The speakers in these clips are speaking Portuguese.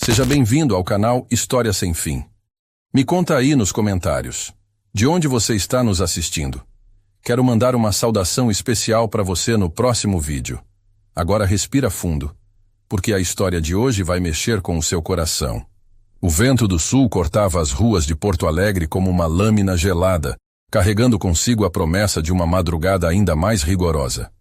Seja bem-vindo ao canal História Sem Fim. Me conta aí nos comentários. De onde você está nos assistindo? Quero mandar uma saudação especial para você no próximo vídeo. Agora respira fundo, porque a história de hoje vai mexer com o seu coração. O vento do sul cortava as ruas de Porto Alegre como uma lâmina gelada, carregando consigo a promessa de uma madrugada ainda mais rigorosa.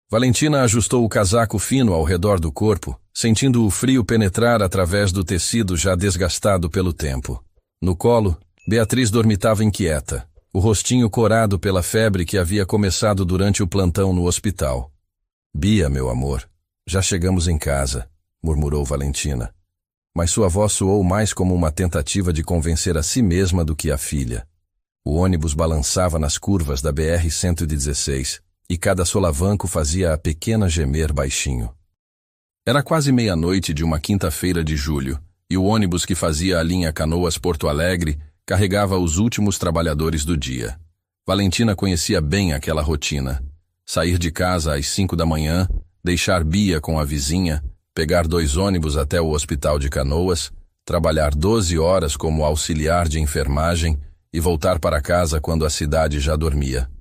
Valentina ajustou o casaco fino ao redor do corpo, sentindo o frio penetrar através do tecido já desgastado pelo tempo. No colo, Beatriz dormitava inquieta, o rostinho corado pela febre que havia começado durante o plantão no hospital. "Bia, meu amor, já chegamos em casa", murmurou Valentina. Mas sua voz soou mais como uma tentativa de convencer a si mesma do que a filha. O ônibus balançava nas curvas da BR-116, e cada solavanco fazia a pequena gemer baixinho. Era quase meia-noite de uma quinta-feira de julho, e o ônibus que fazia a linha Canoas-Porto Alegre carregava os últimos trabalhadores do dia. Valentina conhecia bem aquela rotina. Sair de casa às 5 da manhã, deixar Bia com a vizinha, pegar 2 ônibus até o hospital de Canoas, trabalhar 12 horas como auxiliar de enfermagem e voltar para casa quando a cidade já dormia.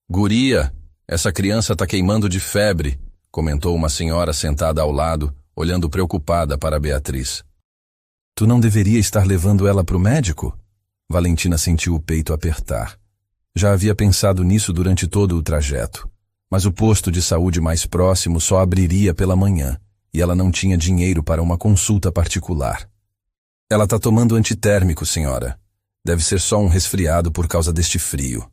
"Guria, essa criança tá queimando de febre", comentou uma senhora sentada ao lado, olhando preocupada para Beatriz. "Tu não deveria estar levando ela para o médico?" Valentina sentiu o peito apertar. Já havia pensado nisso durante todo o trajeto, mas o posto de saúde mais próximo só abriria pela manhã, e ela não tinha dinheiro para uma consulta particular. "Ela tá tomando antitérmico, senhora. Deve ser só um resfriado por causa deste frio."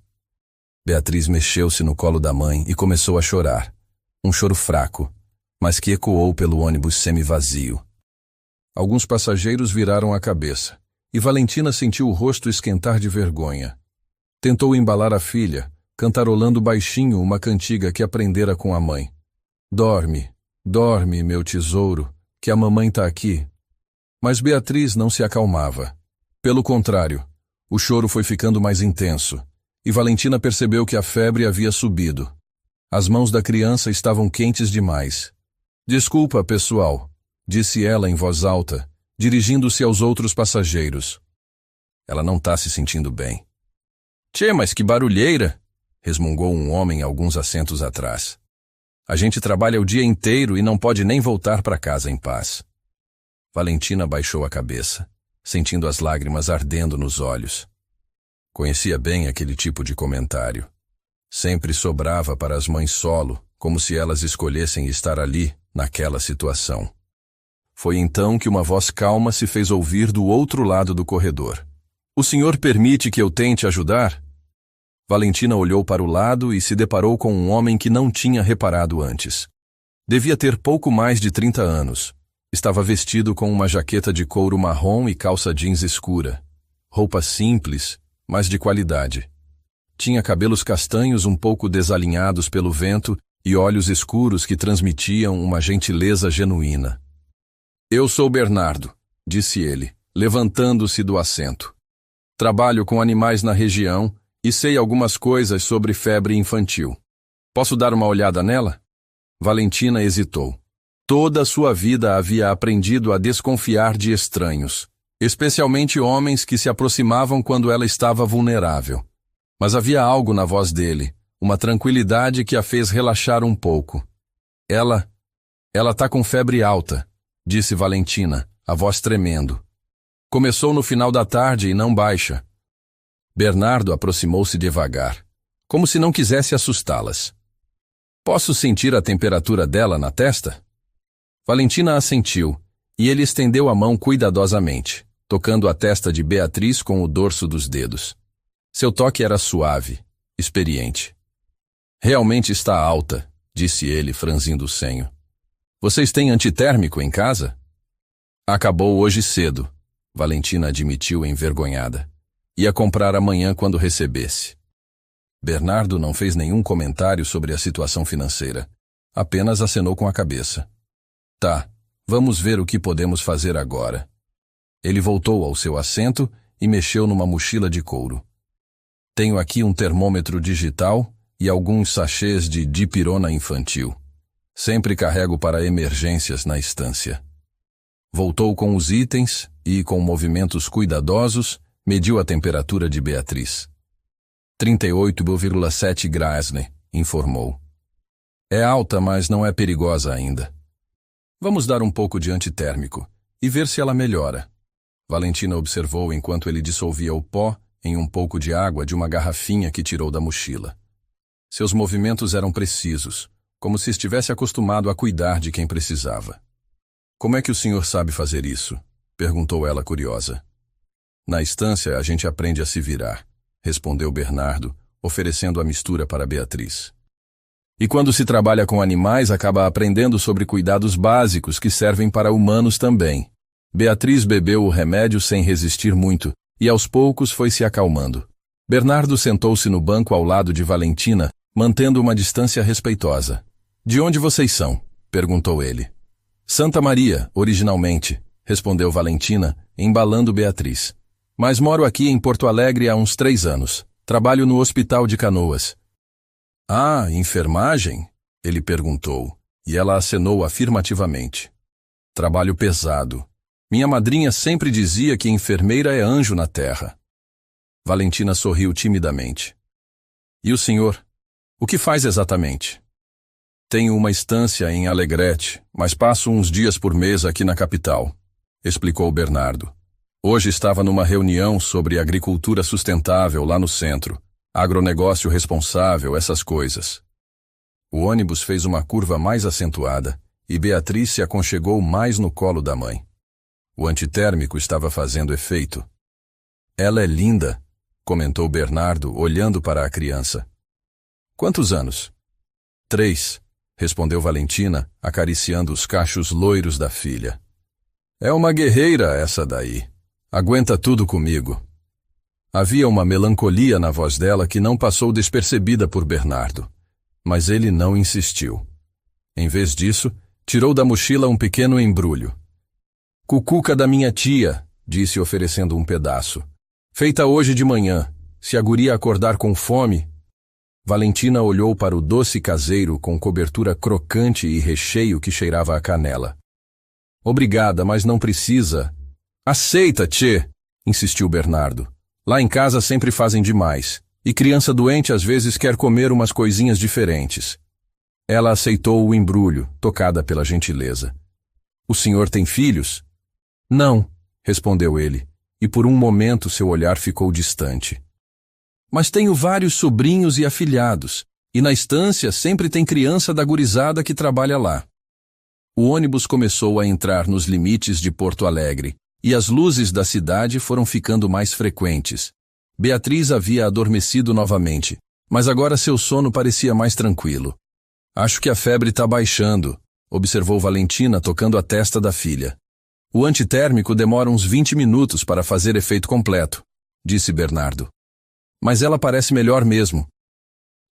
Beatriz mexeu-se no colo da mãe e começou a chorar. Um choro fraco, mas que ecoou pelo ônibus semivazio. Alguns passageiros viraram a cabeça, e Valentina sentiu o rosto esquentar de vergonha. Tentou embalar a filha, cantarolando baixinho uma cantiga que aprendera com a mãe. "Dorme, dorme, meu tesouro, que a mamãe tá aqui." Mas Beatriz não se acalmava. Pelo contrário, o choro foi ficando mais intenso, e Valentina percebeu que a febre havia subido. As mãos da criança estavam quentes demais. "Desculpa, pessoal", disse ela em voz alta, dirigindo-se aos outros passageiros. "Ela não tá se sentindo bem." "Tchê, mas que barulheira!" resmungou um homem alguns assentos atrás. "A gente trabalha o dia inteiro e não pode nem voltar para casa em paz." Valentina baixou a cabeça, sentindo as lágrimas ardendo nos olhos. Conhecia bem aquele tipo de comentário. Sempre sobrava para as mães solo, como se elas escolhessem estar ali, naquela situação. Foi então que uma voz calma se fez ouvir do outro lado do corredor. "O senhor permite que eu tente ajudar?" Valentina olhou para o lado e se deparou com um homem que não tinha reparado antes. Devia ter pouco mais de 30 anos. Estava vestido com uma jaqueta de couro marrom e calça jeans escura. Roupa simples, mas de qualidade. Tinha cabelos castanhos um pouco desalinhados pelo vento e olhos escuros que transmitiam uma gentileza genuína. "Eu sou Bernardo", disse ele, levantando-se do assento. "Trabalho com animais na região e sei algumas coisas sobre febre infantil. Posso dar uma olhada nela?" Valentina hesitou. Toda a sua vida havia aprendido a desconfiar de estranhos, especialmente homens que se aproximavam quando ela estava vulnerável. Mas havia algo na voz dele, uma tranquilidade que a fez relaxar um pouco. Ela tá com febre alta", disse Valentina, a voz tremendo. "Começou no final da tarde e não baixa." Bernardo aproximou-se devagar, como se não quisesse assustá-las. "Posso sentir a temperatura dela na testa?" Valentina assentiu, e ele estendeu a mão cuidadosamente, tocando a testa de Beatriz com o dorso dos dedos. Seu toque era suave, experiente. "Realmente está alta", disse ele, franzindo o senho. "Vocês têm antitérmico em casa?" "Acabou hoje cedo", Valentina admitiu envergonhada. "Ia comprar amanhã quando recebesse." Bernardo não fez nenhum comentário sobre a situação financeira. Apenas acenou com a cabeça. "Tá, vamos ver o que podemos fazer agora." Ele voltou ao seu assento e mexeu numa mochila de couro. "Tenho aqui um termômetro digital e alguns sachês de dipirona infantil. Sempre carrego para emergências na estância." Voltou com os itens e, com movimentos cuidadosos, mediu a temperatura de Beatriz. 38,7 graus, informou. É alta, mas não é perigosa ainda. Vamos dar um pouco de antitérmico e ver se ela melhora. Valentina observou enquanto ele dissolvia o pó em um pouco de água de uma garrafinha que tirou da mochila. Seus movimentos eram precisos, como se estivesse acostumado a cuidar de quem precisava. Como é que o senhor sabe fazer isso? Perguntou ela curiosa. Na estância a gente aprende a se virar, respondeu Bernardo, oferecendo a mistura para Beatriz. E quando se trabalha com animais, acaba aprendendo sobre cuidados básicos que servem para humanos também. Beatriz bebeu o remédio sem resistir muito e aos poucos foi se acalmando. Bernardo sentou-se no banco ao lado de Valentina, mantendo uma distância respeitosa. De onde vocês são? Perguntou ele. Santa Maria, originalmente, respondeu Valentina, embalando Beatriz. Mas moro aqui em Porto Alegre há uns 3 anos. Trabalho no Hospital de Canoas. Ah, enfermagem? Ele perguntou, e ela acenou afirmativamente. Trabalho pesado. Minha madrinha sempre dizia que enfermeira é anjo na terra. Valentina sorriu timidamente. E o senhor? O que faz exatamente? Tenho uma estância em Alegrete, mas passo uns dias por mês aqui na capital, explicou Bernardo. Hoje estava numa reunião sobre agricultura sustentável lá no centro, agronegócio responsável, essas coisas. O ônibus fez uma curva mais acentuada e Beatriz se aconchegou mais no colo da mãe. O antitérmico estava fazendo efeito. Ela é linda, comentou Bernardo, olhando para a criança. Quantos anos? 3, respondeu Valentina, acariciando os cachos loiros da filha. É uma guerreira essa daí. Aguenta tudo comigo. Havia uma melancolia na voz dela que não passou despercebida por Bernardo, mas ele não insistiu. Em vez disso, tirou da mochila um pequeno embrulho. Cucuca da minha tia, disse oferecendo um pedaço. Feita hoje de manhã. Se a guria acordar com fome... Valentina olhou para o doce caseiro com cobertura crocante e recheio que cheirava a canela. Obrigada, mas não precisa. Aceita, tchê, insistiu Bernardo. Lá em casa sempre fazem demais, e criança doente às vezes quer comer umas coisinhas diferentes. Ela aceitou o embrulho, tocada pela gentileza. O senhor tem filhos? Não, respondeu ele, e por um momento seu olhar ficou distante. Mas tenho vários sobrinhos e afilhados, e na estância sempre tem criança da gurizada que trabalha lá. O ônibus começou a entrar nos limites de Porto Alegre, e as luzes da cidade foram ficando mais frequentes. Beatriz havia adormecido novamente, mas agora seu sono parecia mais tranquilo. Acho que a febre está baixando, observou Valentina tocando a testa da filha. O antitérmico demora uns 20 minutos para fazer efeito completo, disse Bernardo. Mas ela parece melhor mesmo.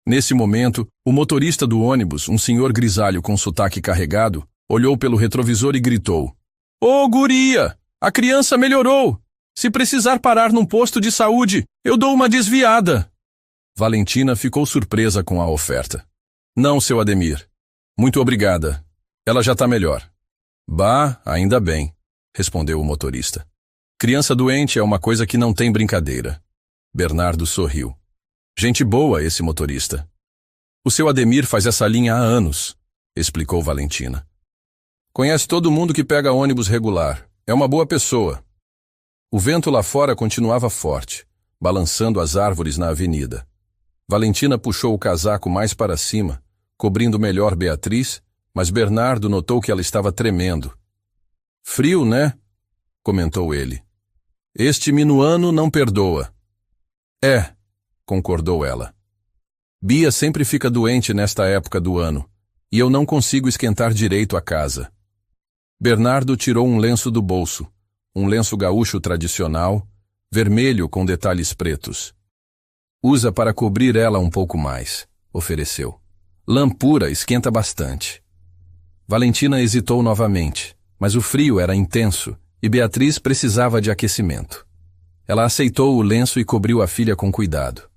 Nesse momento, o motorista do ônibus, um senhor grisalho com sotaque carregado, olhou pelo retrovisor e gritou. Ô, guria! A criança melhorou! Se precisar parar num posto de saúde, eu dou uma desviada. Valentina ficou surpresa com a oferta. Não, seu Ademir. Muito obrigada. Ela já está melhor. Bah, ainda bem, respondeu o motorista. Criança doente é uma coisa que não tem brincadeira. Bernardo sorriu. Gente boa esse motorista. O seu Ademir faz essa linha há anos, explicou Valentina. Conhece todo mundo que pega ônibus regular. É uma boa pessoa. O vento lá fora continuava forte, balançando as árvores na avenida. Valentina puxou o casaco mais para cima, cobrindo melhor Beatriz, mas Bernardo notou que ela estava tremendo. Frio, né? Comentou ele. Este minuano não perdoa. É, concordou ela. Bia sempre fica doente nesta época do ano, e eu não consigo esquentar direito a casa. Bernardo tirou um lenço do bolso, um lenço gaúcho tradicional, vermelho com detalhes pretos. Usa para cobrir ela um pouco mais, ofereceu. Lã pura esquenta bastante. Valentina hesitou novamente, mas o frio era intenso e Beatriz precisava de aquecimento. Ela aceitou o lenço e cobriu a filha com cuidado.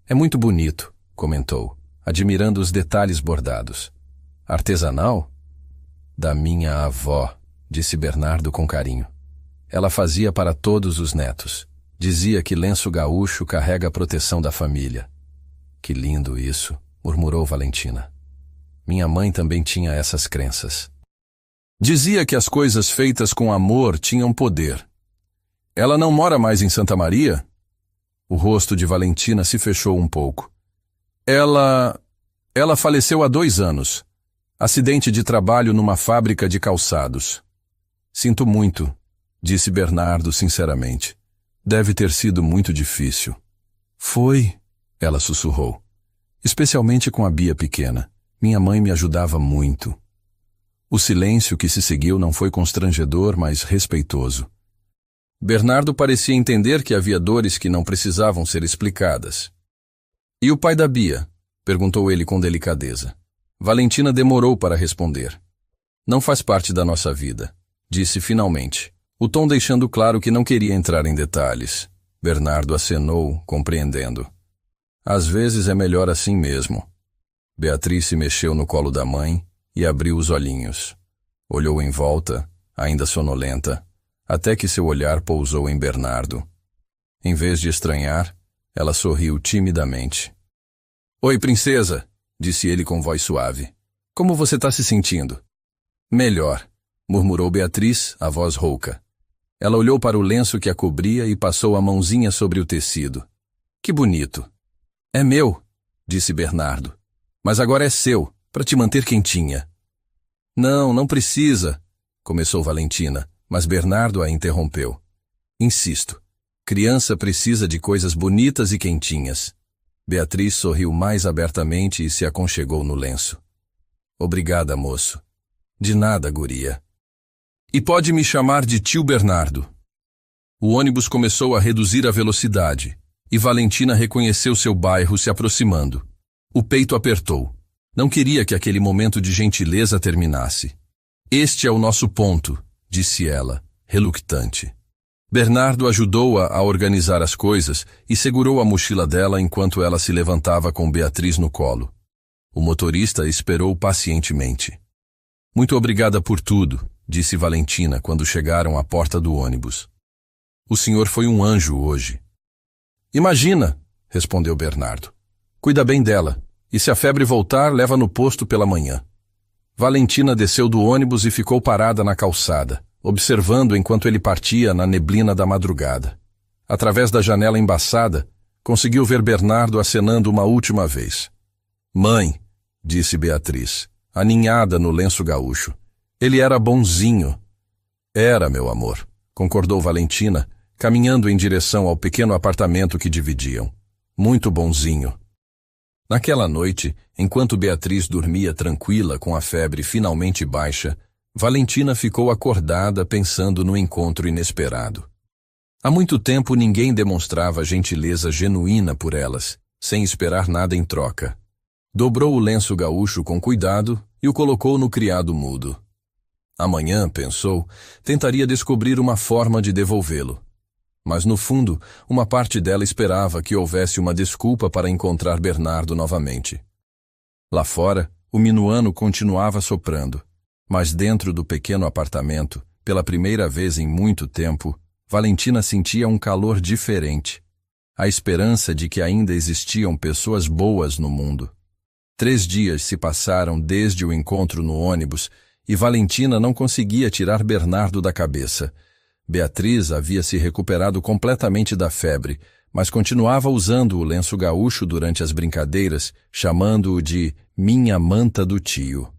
É muito bonito, comentou, admirando os detalhes bordados. Artesanal? Da minha avó, disse Bernardo com carinho. Ela fazia para todos os netos. Dizia que lenço gaúcho carrega a proteção da família. Que lindo isso, murmurou Valentina. Minha mãe também tinha essas crenças. Dizia que as coisas feitas com amor tinham poder. Ela não mora mais em Santa Maria? O rosto de Valentina se fechou um pouco. Ela faleceu há 2 anos. Acidente de trabalho numa fábrica de calçados. Sinto muito, disse Bernardo sinceramente. Deve ter sido muito difícil. Foi, ela sussurrou. Especialmente com a Bia pequena. Minha mãe me ajudava muito. O silêncio que se seguiu não foi constrangedor, mas respeitoso. Bernardo parecia entender que havia dores que não precisavam ser explicadas. E o pai da Bia? Perguntou ele com delicadeza. Valentina demorou para responder. Não faz parte da nossa vida, disse finalmente, o tom deixando claro que não queria entrar em detalhes. Bernardo acenou, compreendendo. Às vezes é melhor assim mesmo. Beatriz se mexeu no colo da mãe e abriu os olhinhos. Olhou em volta, ainda sonolenta, até que seu olhar pousou em Bernardo. Em vez de estranhar, ela sorriu timidamente. Oi, princesa, disse ele com voz suave. Como você está se sentindo? Melhor, murmurou Beatriz, a voz rouca. Ela olhou para o lenço que a cobria e passou a mãozinha sobre o tecido. Que bonito. É meu, disse Bernardo. Mas agora é seu, para te manter quentinha. Não precisa, começou Valentina, mas Bernardo a interrompeu. Insisto, criança precisa de coisas bonitas e quentinhas. Beatriz sorriu mais abertamente e se aconchegou no lenço. Obrigada, moço. De nada, guria. E pode me chamar de tio Bernardo. O ônibus começou a reduzir a velocidade, e Valentina reconheceu seu bairro se aproximando. O peito apertou. Não queria que aquele momento de gentileza terminasse. Este é o nosso ponto, disse ela, reluctante. Bernardo ajudou-a a organizar as coisas e segurou a mochila dela enquanto ela se levantava com Beatriz no colo. O motorista esperou pacientemente. Muito obrigada por tudo, disse Valentina quando chegaram à porta do ônibus. O senhor foi um anjo hoje. Imagina, respondeu Bernardo. Cuida bem dela, e se a febre voltar, leva no posto pela manhã. Valentina desceu do ônibus e ficou parada na calçada, observando enquanto ele partia na neblina da madrugada. Através da janela embaçada, conseguiu ver Bernardo acenando uma última vez. Mãe, disse Beatriz, aninhada no lenço gaúcho. Ele era bonzinho. Era, meu amor, concordou Valentina, caminhando em direção ao pequeno apartamento que dividiam. Muito bonzinho. Naquela noite, enquanto Beatriz dormia tranquila com a febre finalmente baixa, Valentina ficou acordada pensando no encontro inesperado. Há muito tempo ninguém demonstrava gentileza genuína por elas, sem esperar nada em troca. Dobrou o lenço gaúcho com cuidado e o colocou no criado mudo. Amanhã, pensou, tentaria descobrir uma forma de devolvê-lo. Mas no fundo, uma parte dela esperava que houvesse uma desculpa para encontrar Bernardo novamente. Lá fora, o minuano continuava soprando, mas dentro do pequeno apartamento, pela primeira vez em muito tempo, Valentina sentia um calor diferente, a esperança de que ainda existiam pessoas boas no mundo. 3 dias se passaram desde o encontro no ônibus e Valentina não conseguia tirar Bernardo da cabeça. Beatriz havia se recuperado completamente da febre, mas continuava usando o lenço gaúcho durante as brincadeiras, chamando-o de minha manta do tio.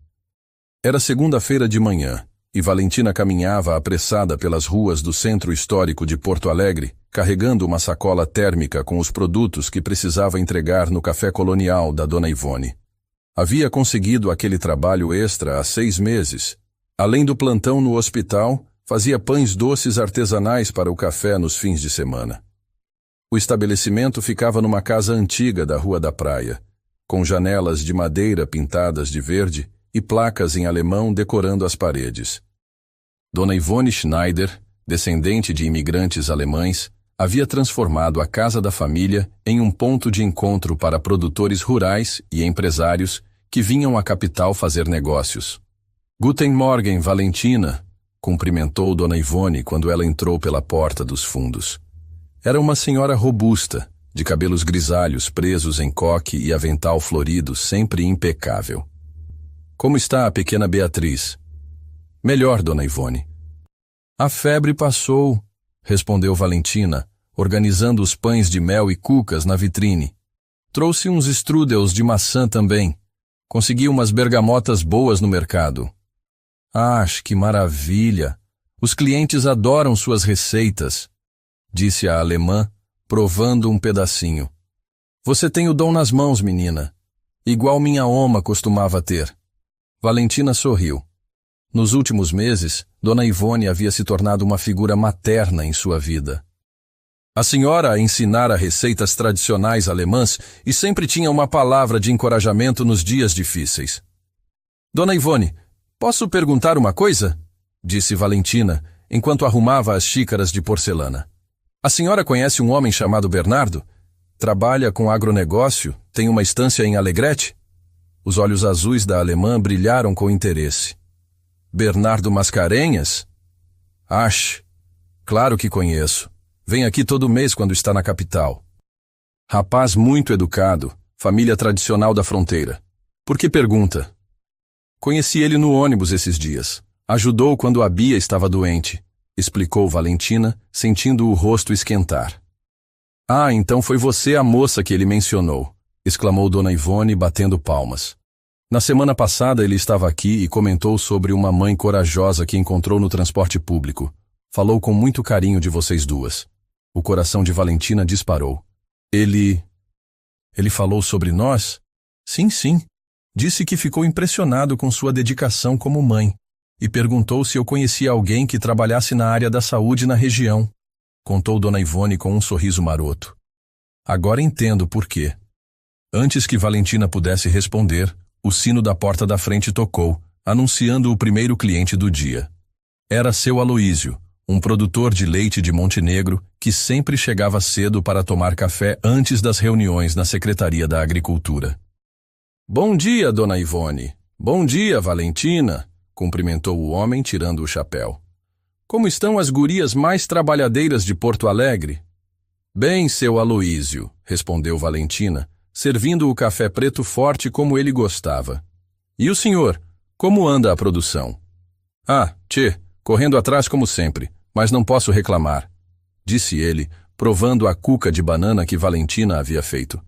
Era segunda-feira de manhã, e Valentina caminhava apressada pelas ruas do centro histórico de Porto Alegre, carregando uma sacola térmica com os produtos que precisava entregar no café colonial da Dona Ivone. Havia conseguido aquele trabalho extra há 6 meses. Além do plantão no hospital, fazia pães doces artesanais para o café nos fins de semana. O estabelecimento ficava numa casa antiga da Rua da Praia, com janelas de madeira pintadas de verde e placas em alemão decorando as paredes. Dona Ivone Schneider, descendente de imigrantes alemães, havia transformado a casa da família em um ponto de encontro para produtores rurais e empresários que vinham à capital fazer negócios. Guten Morgen, Valentina, cumprimentou Dona Ivone quando ela entrou pela porta dos fundos. Era uma senhora robusta, de cabelos grisalhos presos em coque e avental florido, sempre impecável. Como está a pequena Beatriz? Melhor, Dona Ivone. A febre passou, respondeu Valentina, organizando os pães de mel e cucas na vitrine. Trouxe uns strudels de maçã também. Consegui umas bergamotas boas no mercado. Ah, que maravilha! Os clientes adoram suas receitas, disse a alemã, provando um pedacinho. Você tem o dom nas mãos, menina, igual minha oma costumava ter. Valentina sorriu. Nos últimos meses, Dona Ivone havia se tornado uma figura materna em sua vida. A senhora a ensinara receitas tradicionais alemãs e sempre tinha uma palavra de encorajamento nos dias difíceis. Dona Ivone, posso perguntar uma coisa? Disse Valentina, enquanto arrumava as xícaras de porcelana. A senhora conhece um homem chamado Bernardo? Trabalha com agronegócio, tem uma estância em Alegrete? Os olhos azuis da alemã brilharam com interesse. Bernardo Mascarenhas? Claro que conheço. Vem aqui todo mês quando está na capital. Rapaz muito educado, família tradicional da fronteira. Por que pergunta? Conheci ele no ônibus esses dias. Ajudou quando a Bia estava doente, explicou Valentina, sentindo o rosto esquentar. Ah, então foi você a moça que ele mencionou, exclamou Dona Ivone, batendo palmas. Na semana passada ele estava aqui e comentou sobre uma mãe corajosa que encontrou no transporte público. Falou com muito carinho de vocês duas. O coração de Valentina disparou. Ele falou sobre nós? Sim. Disse que ficou impressionado com sua dedicação como mãe e perguntou se eu conhecia alguém que trabalhasse na área da saúde na região, contou Dona Ivone com um sorriso maroto. Agora entendo por quê. Antes que Valentina pudesse responder, o sino da porta da frente tocou, anunciando o primeiro cliente do dia. Era seu Aloísio, um produtor de leite de Montenegro que sempre chegava cedo para tomar café antes das reuniões na Secretaria da Agricultura. Bom dia, Dona Ivone. Bom dia, Valentina, cumprimentou o homem tirando o chapéu. Como estão as gurias mais trabalhadeiras de Porto Alegre? Bem, seu Aloísio, respondeu Valentina, servindo o café preto forte como ele gostava. E o senhor, como anda a produção? Correndo atrás como sempre, mas não posso reclamar, disse ele, provando a cuca de banana que Valentina havia feito.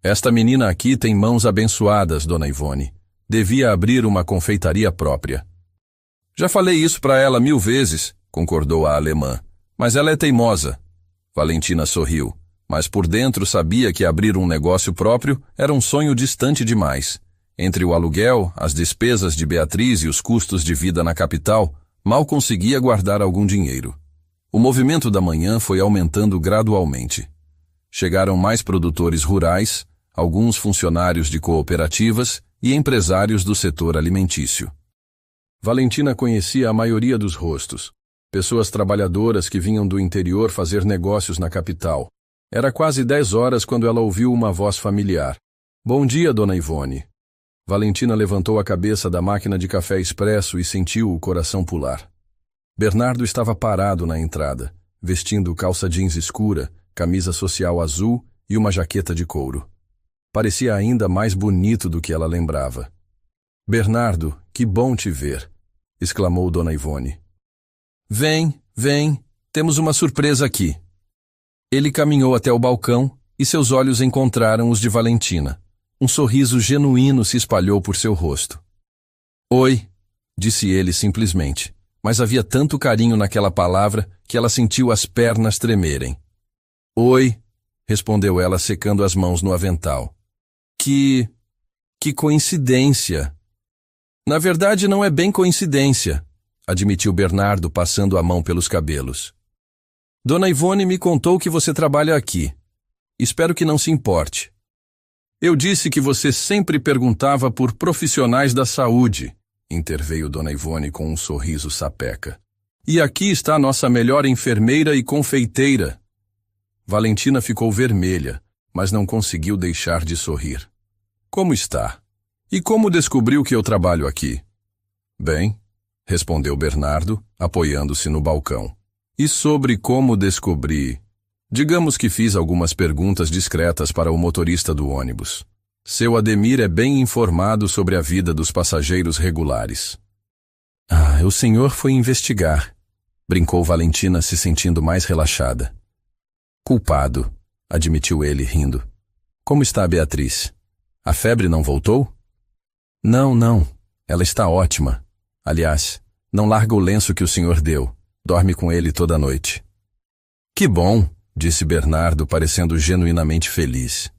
Esta menina aqui tem mãos abençoadas, Dona Ivone. Devia abrir uma confeitaria própria. Já falei isso para ela 1000 vezes, concordou a alemã, mas ela é teimosa. Valentina sorriu, mas por dentro sabia que abrir um negócio próprio era um sonho distante demais. Entre o aluguel, as despesas de Beatriz e os custos de vida na capital, mal conseguia guardar algum dinheiro. O movimento da manhã foi aumentando gradualmente. Chegaram mais produtores rurais, alguns funcionários de cooperativas e empresários do setor alimentício. Valentina conhecia a maioria dos rostos. Pessoas trabalhadoras que vinham do interior fazer negócios na capital. Era quase 10 horas quando ela ouviu uma voz familiar. Bom dia, Dona Ivone. Valentina levantou a cabeça da máquina de café expresso e sentiu o coração pular. Bernardo estava parado na entrada, vestindo calça jeans escura, camisa social azul e uma jaqueta de couro. Parecia ainda mais bonito do que ela lembrava. Bernardo, que bom te ver, exclamou Dona Ivone. Vem, temos uma surpresa aqui. Ele caminhou até o balcão e seus olhos encontraram os de Valentina. Um sorriso genuíno se espalhou por seu rosto. Oi, disse ele simplesmente, mas havia tanto carinho naquela palavra que ela sentiu as pernas tremerem. Oi, respondeu ela secando as mãos no avental. Que coincidência. Na verdade não é bem coincidência, admitiu Bernardo passando a mão pelos cabelos. Dona Ivone me contou que você trabalha aqui. Espero que não se importe. Eu disse que você sempre perguntava por profissionais da saúde, interveio Dona Ivone com um sorriso sapeca. E aqui está a nossa melhor enfermeira e confeiteira. Valentina ficou vermelha, mas não conseguiu deixar de sorrir. Como está? E como descobriu que eu trabalho aqui? Bem, respondeu Bernardo, apoiando-se no balcão. E sobre como descobri? Digamos que fiz algumas perguntas discretas para o motorista do ônibus. Seu Ademir é bem informado sobre a vida dos passageiros regulares. O senhor foi investigar, brincou Valentina, se sentindo mais relaxada. Culpado, admitiu ele, rindo. Como está a Beatriz? A febre não voltou? Não. Ela está ótima. Aliás, não larga o lenço que o senhor deu. Dorme com ele toda noite. Que bom, disse Bernardo, parecendo genuinamente feliz.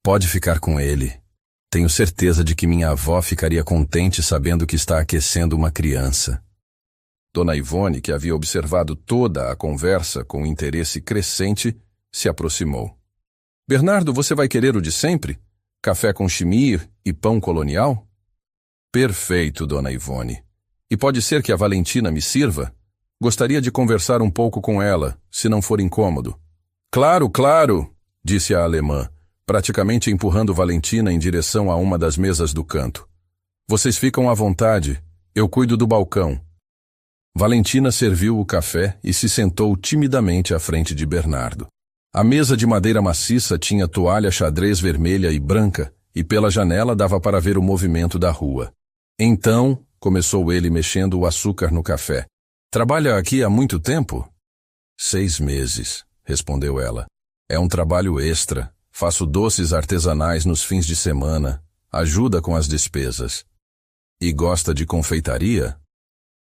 Pode ficar com ele. Tenho certeza de que minha avó ficaria contente sabendo que está aquecendo uma criança. Dona Ivone, que havia observado toda a conversa com interesse crescente, se aproximou. Bernardo, você vai querer o de sempre? Café com chimir e pão colonial? Perfeito, Dona Ivone. E pode ser que a Valentina me sirva? Gostaria de conversar um pouco com ela, se não for incômodo. Claro, disse a alemã, praticamente empurrando Valentina em direção a uma das mesas do canto. Vocês ficam à vontade, eu cuido do balcão. Valentina serviu o café e se sentou timidamente à frente de Bernardo. A mesa de madeira maciça tinha toalha xadrez vermelha e branca, e pela janela dava para ver o movimento da rua. Então, começou ele mexendo o açúcar no café. Trabalha aqui há muito tempo? 6 meses, respondeu ela. É um trabalho extra. Faço doces artesanais nos fins de semana. Ajuda com as despesas. E gosta de confeitaria?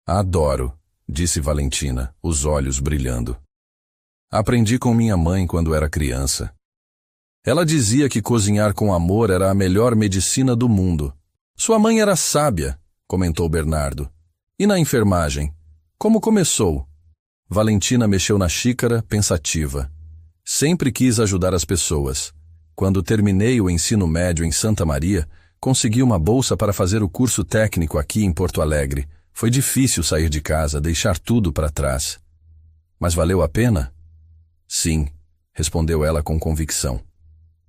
Adoro, disse Valentina, os olhos brilhando. Aprendi com minha mãe quando era criança. Ela dizia que cozinhar com amor era a melhor medicina do mundo. Sua mãe era sábia, comentou Bernardo. E na enfermagem? Como começou? Valentina mexeu na xícara, pensativa. Sempre quis ajudar as pessoas. Quando terminei o ensino médio em Santa Maria, consegui uma bolsa para fazer o curso técnico aqui em Porto Alegre. Foi difícil sair de casa, deixar tudo para trás. Mas valeu a pena? Sim, respondeu ela com convicção.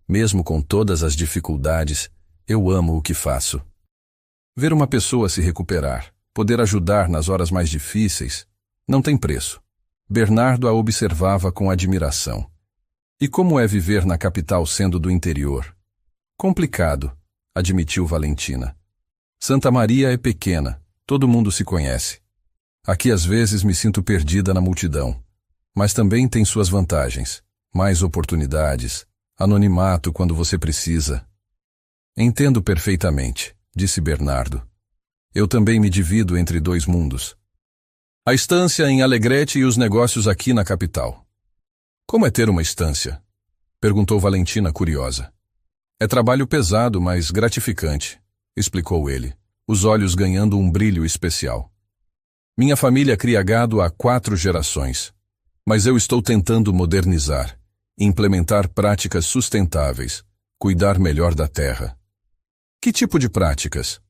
Mesmo com todas as dificuldades, eu amo o que faço. Ver uma pessoa se recuperar, poder ajudar nas horas mais difíceis, não tem preço. Bernardo a observava com admiração. E como é viver na capital sendo do interior? Complicado, admitiu Valentina. Santa Maria é pequena, todo mundo se conhece. Aqui às vezes me sinto perdida na multidão. Mas também tem suas vantagens. Mais oportunidades, anonimato quando você precisa. Entendo perfeitamente, disse Bernardo. Eu também me divido entre 2 mundos. A estância em Alegrete e os negócios aqui na capital. Como é ter uma estância? Perguntou Valentina, curiosa. É trabalho pesado, mas gratificante, explicou ele, os olhos ganhando um brilho especial. Minha família cria gado há 4 gerações, mas eu estou tentando modernizar, implementar práticas sustentáveis, cuidar melhor da terra. Que tipo de práticas?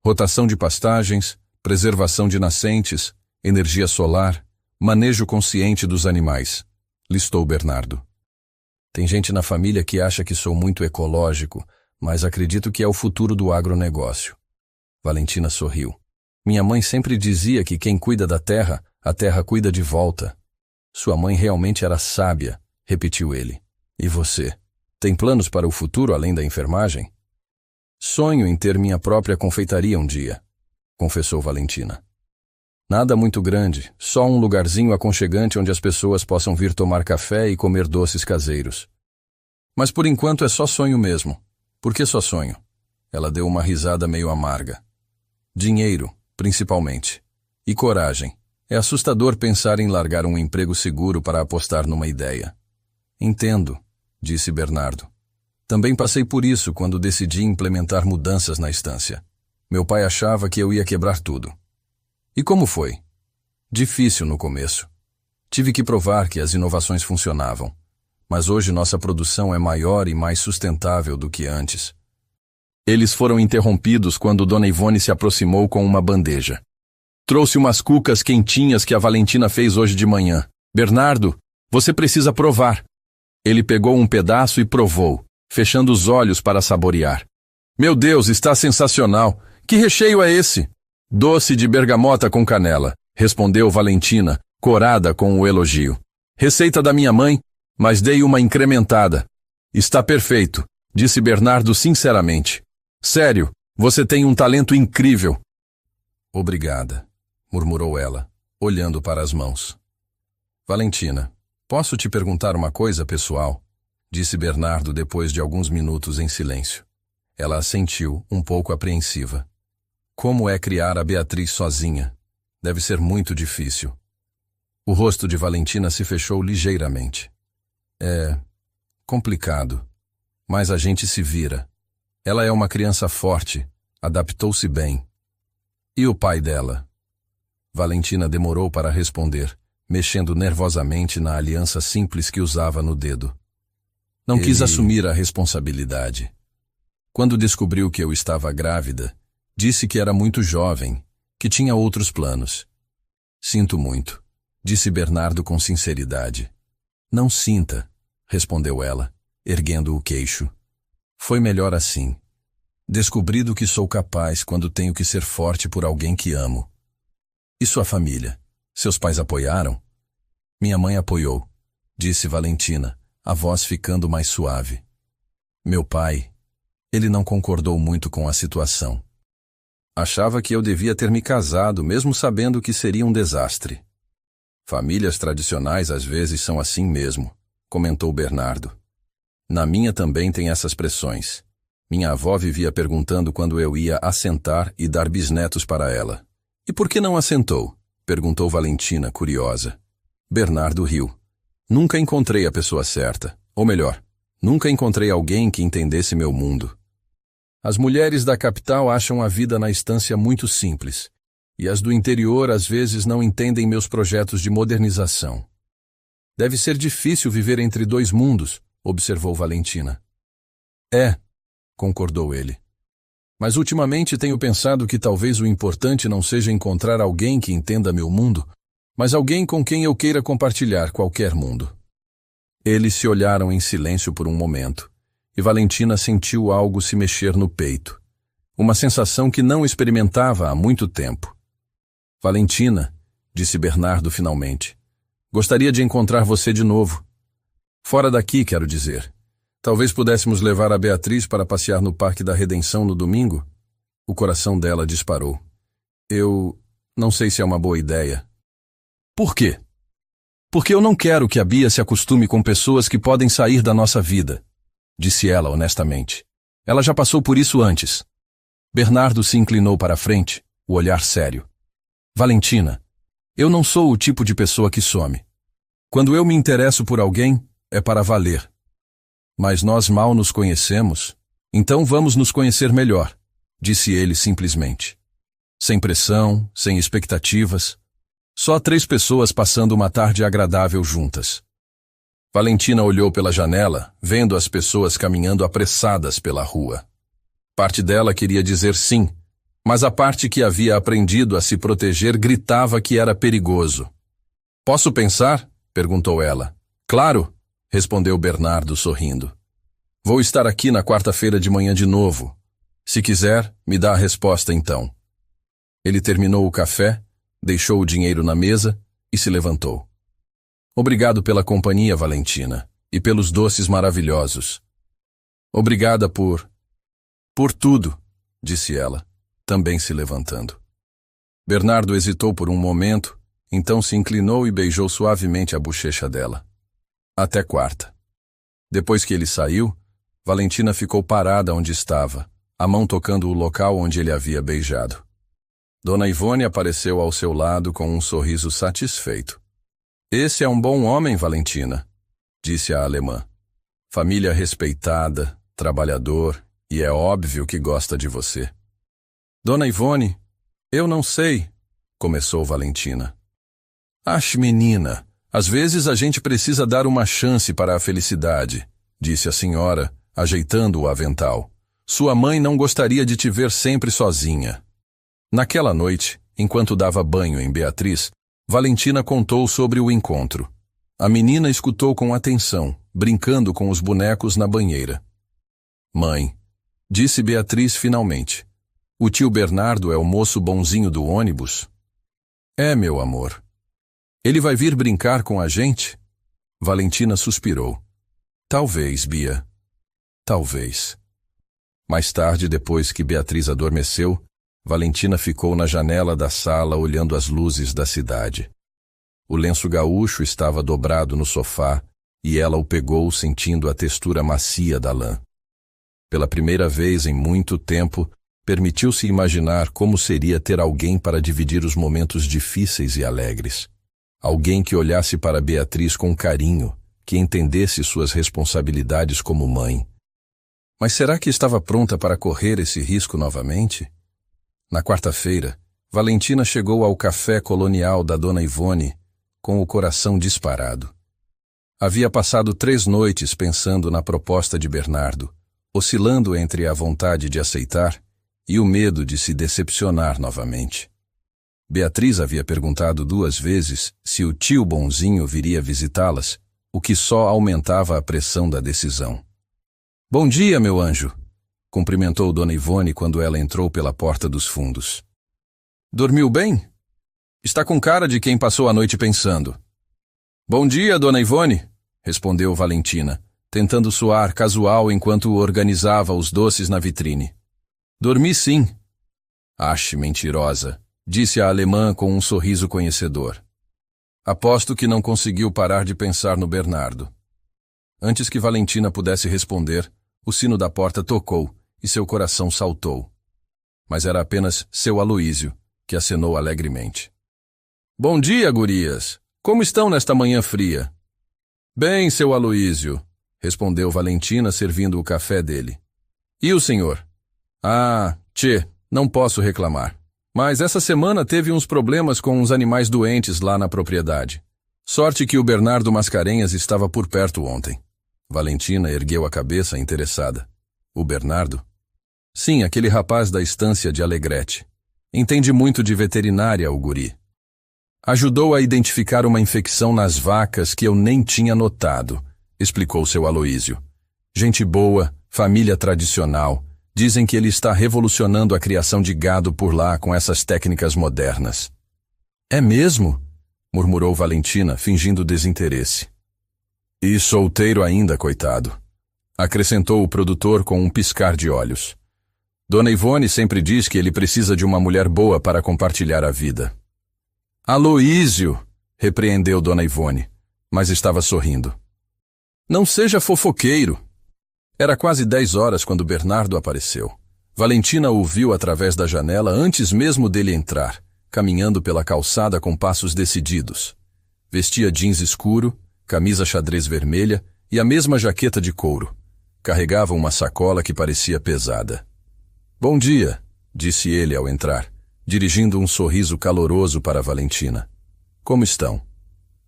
Rotação de pastagens, preservação de nascentes, energia solar, manejo consciente dos animais, listou Bernardo. Tem gente na família que acha que sou muito ecológico, mas acredito que é o futuro do agronegócio. Valentina sorriu. Minha mãe sempre dizia que quem cuida da terra, a terra cuida de volta. Sua mãe realmente era sábia, repetiu ele. E você? Tem planos para o futuro além da enfermagem? Sonho em ter minha própria confeitaria um dia, confessou Valentina. Nada muito grande, só um lugarzinho aconchegante onde as pessoas possam vir tomar café e comer doces caseiros. Mas por enquanto é só sonho mesmo. Por que só sonho? Ela deu uma risada meio amarga. Dinheiro, principalmente. E coragem. É assustador pensar em largar um emprego seguro para apostar numa ideia. Entendo, disse Bernardo. Também passei por isso quando decidi implementar mudanças na estância. Meu pai achava que eu ia quebrar tudo. E como foi? Difícil no começo. Tive que provar que as inovações funcionavam. Mas hoje nossa produção é maior e mais sustentável do que antes. Eles foram interrompidos quando Dona Ivone se aproximou com uma bandeja. Trouxe umas cucas quentinhas que a Valentina fez hoje de manhã. Bernardo, você precisa provar. Ele pegou um pedaço e provou, fechando os olhos para saborear. Meu Deus, está sensacional! Que recheio é esse? Doce de bergamota com canela, respondeu Valentina, corada com o elogio. Receita da minha mãe, mas dei uma incrementada. Está perfeito, disse Bernardo sinceramente. Sério, você tem um talento incrível. Obrigada, murmurou ela, olhando para as mãos. Valentina, posso te perguntar uma coisa pessoal? Disse Bernardo depois de alguns minutos em silêncio. Ela assentiu, um pouco apreensiva. Como é criar a Beatriz sozinha? Deve ser muito difícil. O rosto de Valentina se fechou ligeiramente. É complicado, mas a gente se vira. Ela é uma criança forte, adaptou-se bem. E o pai dela? Valentina demorou para responder, mexendo nervosamente na aliança simples que usava no dedo. Não quis assumir a responsabilidade. Quando descobriu que eu estava grávida, disse que era muito jovem, que tinha outros planos. Sinto muito, disse Bernardo com sinceridade. Não sinta, respondeu ela, erguendo o queixo. Foi melhor assim. Descobri do que sou capaz quando tenho que ser forte por alguém que amo. E sua família? Seus pais apoiaram? Minha mãe apoiou, disse Valentina, a voz ficando mais suave. Meu pai, ele não concordou muito com a situação. Achava que eu devia ter me casado, mesmo sabendo que seria um desastre. Famílias tradicionais às vezes são assim mesmo, comentou Bernardo. Na minha também tem essas pressões. Minha avó vivia perguntando quando eu ia assentar e dar bisnetos para ela. E por que não assentou? Perguntou Valentina, curiosa. Bernardo riu. Nunca encontrei a pessoa certa. Ou melhor, nunca encontrei alguém que entendesse meu mundo. As mulheres da capital acham a vida na estância muito simples. E as do interior às vezes não entendem meus projetos de modernização. Deve ser difícil viver entre dois mundos, observou Valentina. É, concordou ele. Mas ultimamente tenho pensado que talvez o importante não seja encontrar alguém que entenda meu mundo, mas alguém com quem eu queira compartilhar qualquer mundo. Eles se olharam em silêncio por um momento, e Valentina sentiu algo se mexer no peito. Uma sensação que não experimentava há muito tempo. Valentina, disse Bernardo finalmente, gostaria de encontrar você de novo. Fora daqui, quero dizer. Talvez pudéssemos levar a Beatriz para passear no Parque da Redenção no domingo? O coração dela disparou. Eu não sei se é uma boa ideia. Por quê? Porque eu não quero que a Bia se acostume com pessoas que podem sair da nossa vida, disse ela honestamente. Ela já passou por isso antes. Bernardo se inclinou para a frente, o olhar sério. Valentina, eu não sou o tipo de pessoa que some. Quando eu me interesso por alguém, é para valer. Mas nós mal nos conhecemos, então vamos nos conhecer melhor, disse ele simplesmente. Sem pressão, sem expectativas. Só 3 pessoas passando uma tarde agradável juntas. Valentina olhou pela janela, vendo as pessoas caminhando apressadas pela rua. Parte dela queria dizer sim, mas a parte que havia aprendido a se proteger gritava que era perigoso. Posso pensar? Perguntou ela. Claro, respondeu Bernardo sorrindo. Vou estar aqui na quarta-feira de manhã de novo. Se quiser, me dá a resposta então. Ele terminou o café, deixou o dinheiro na mesa e se levantou. Obrigado pela companhia, Valentina, e pelos doces maravilhosos. Obrigada por tudo, disse ela, também se levantando. Bernardo hesitou por um momento, então se inclinou e beijou suavemente a bochecha dela. Até quarta. Depois que ele saiu, Valentina ficou parada onde estava, a mão tocando o local onde ele havia beijado. Dona Ivone apareceu ao seu lado com um sorriso satisfeito. Esse é um bom homem, Valentina, disse a alemã. Família respeitada, trabalhador, e é óbvio que gosta de você. Dona Ivone, eu não sei, começou Valentina. Ache, menina, às vezes a gente precisa dar uma chance para a felicidade, disse a senhora, ajeitando o avental. Sua mãe não gostaria de te ver sempre sozinha. Naquela noite, enquanto dava banho em Beatriz, Valentina contou sobre o encontro. A menina escutou com atenção, brincando com os bonecos na banheira. Mãe, disse Beatriz finalmente, O tio Bernardo é o moço bonzinho do ônibus? É, meu amor. Ele vai vir brincar com a gente? Valentina suspirou. Talvez, Bia. Talvez. Mais tarde, depois que Beatriz adormeceu, Valentina ficou na janela da sala olhando as luzes da cidade. O lenço gaúcho estava dobrado no sofá e ela o pegou sentindo a textura macia da lã. Pela primeira vez em muito tempo, permitiu-se imaginar como seria ter alguém para dividir os momentos difíceis e alegres. Alguém que olhasse para Beatriz com carinho, que entendesse suas responsabilidades como mãe. Mas será que estava pronta para correr esse risco novamente? Na quarta-feira, Valentina chegou ao café colonial da Dona Ivone com o coração disparado. Havia passado 3 noites pensando na proposta de Bernardo, oscilando entre a vontade de aceitar e o medo de se decepcionar novamente. Beatriz havia perguntado 2 vezes se o tio bonzinho viria visitá-las, o que só aumentava a pressão da decisão. Bom dia, meu anjo, cumprimentou Dona Ivone quando ela entrou pela porta dos fundos. Dormiu bem? Está com cara de quem passou a noite pensando. Bom dia, Dona Ivone, respondeu Valentina, tentando soar casual enquanto organizava os doces na vitrine. Dormi sim. Ache mentirosa, disse a alemã com um sorriso conhecedor. Aposto que não conseguiu parar de pensar no Bernardo. Antes que Valentina pudesse responder, o sino da porta tocou e seu coração saltou. Mas era apenas seu Aloísio, que acenou alegremente. Bom dia, gurias! Como estão nesta manhã fria? Bem, seu Aloísio, respondeu Valentina servindo o café dele. E o senhor? Ah, tchê, não posso reclamar. Mas essa semana teve uns problemas com uns animais doentes lá na propriedade. Sorte que o Bernardo Mascarenhas estava por perto ontem. Valentina ergueu a cabeça interessada. O Bernardo? Sim, aquele rapaz da estância de Alegrete. Entende muito de veterinária, o guri. Ajudou a identificar uma infecção nas vacas que eu nem tinha notado, explicou seu Aloísio. Gente boa, família tradicional. Dizem que ele está revolucionando a criação de gado por lá com essas técnicas modernas. É mesmo? Murmurou Valentina, fingindo desinteresse. E solteiro ainda, coitado. Acrescentou o produtor com um piscar de olhos. Dona Ivone sempre diz que ele precisa de uma mulher boa para compartilhar a vida. Aloísio, repreendeu Dona Ivone, mas estava sorrindo. Não seja fofoqueiro. Era quase 10 horas quando Bernardo apareceu. Valentina o viu através da janela antes mesmo dele entrar, caminhando pela calçada com passos decididos. Vestia jeans escuro, camisa xadrez vermelha e a mesma jaqueta de couro. Carregava uma sacola que parecia pesada. Bom dia, disse ele ao entrar, dirigindo um sorriso caloroso para Valentina. Como estão?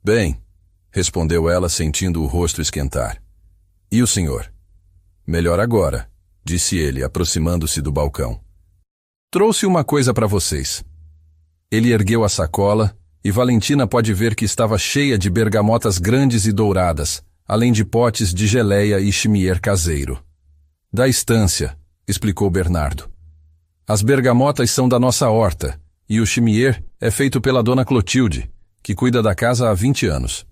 Bem, respondeu ela sentindo o rosto esquentar. E o senhor? Melhor agora, disse ele, aproximando-se do balcão. Trouxe uma coisa para vocês. Ele ergueu a sacola e Valentina pode ver que estava cheia de bergamotas grandes e douradas, além de potes de geleia e chimier caseiro. Da estância, explicou Bernardo. As bergamotas são da nossa horta e o chimier é feito pela dona Clotilde, que cuida da casa há 20 anos.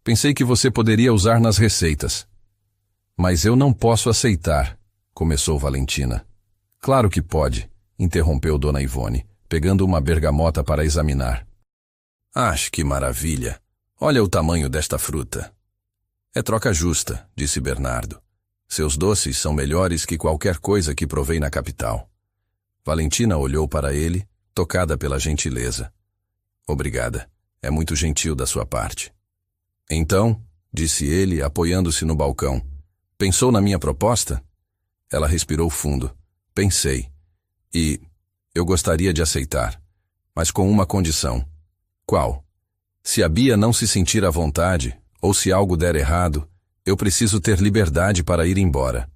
Pensei que você poderia usar nas receitas. Mas eu não posso aceitar, começou Valentina. Claro que pode, interrompeu Dona Ivone, pegando uma bergamota para examinar. Acho que maravilha. Olha o tamanho desta fruta. É troca justa, disse Bernardo. Seus doces são melhores que qualquer coisa que provei na capital. Valentina olhou para ele, tocada pela gentileza. Obrigada, é muito gentil da sua parte. Então, disse ele, apoiando-se no balcão, pensou na minha proposta? Ela respirou fundo. Pensei. E eu gostaria de aceitar, mas com uma condição. Qual? Se a Bia não se sentir à vontade, ou se algo der errado, eu preciso ter liberdade para ir embora.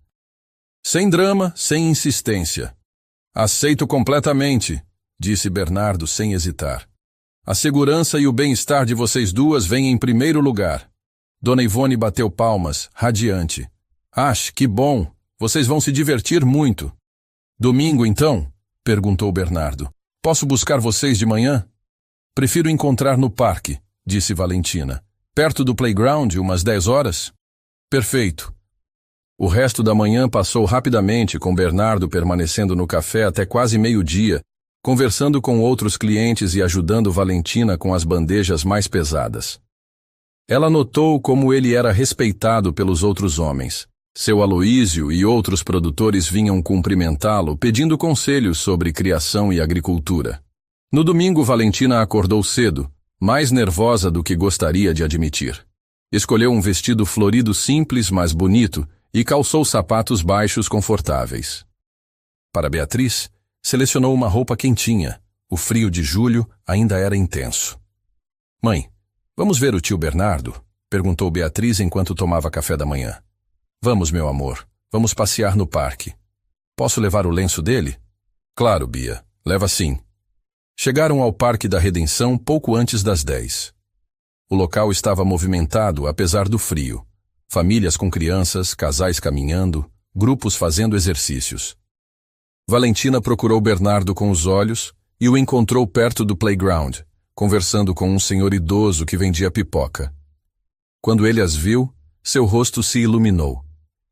Sem drama, sem insistência. Aceito completamente, disse Bernardo sem hesitar. A segurança e o bem-estar de vocês duas vêm em primeiro lugar. Dona Ivone bateu palmas, radiante. Que bom, vocês vão se divertir muito. Domingo, então? perguntou Bernardo. Posso buscar vocês de manhã? Prefiro encontrar no parque, disse Valentina. Perto do playground, umas 10 horas? Perfeito. O resto da manhã passou rapidamente, com Bernardo permanecendo no café até quase meio-dia, conversando com outros clientes e ajudando Valentina com as bandejas mais pesadas. Ela notou como ele era respeitado pelos outros homens. Seu Aloísio e outros produtores vinham cumprimentá-lo, pedindo conselhos sobre criação e agricultura. No domingo, Valentina acordou cedo, mais nervosa do que gostaria de admitir. Escolheu um vestido florido simples, mas bonito, e calçou sapatos baixos confortáveis. Para Beatriz, selecionou uma roupa quentinha. O frio de julho ainda era intenso. Mãe, vamos ver o tio Bernardo? Perguntou Beatriz enquanto tomava café da manhã. Vamos, meu amor. Vamos passear no parque. Posso levar o lenço dele? Claro, Bia. Leva sim. Chegaram ao Parque da Redenção pouco antes das 10. O local estava movimentado, apesar do frio. Famílias com crianças, casais caminhando, grupos fazendo exercícios. Valentina procurou Bernardo com os olhos e o encontrou perto do playground, conversando com um senhor idoso que vendia pipoca. Quando ele as viu, seu rosto se iluminou.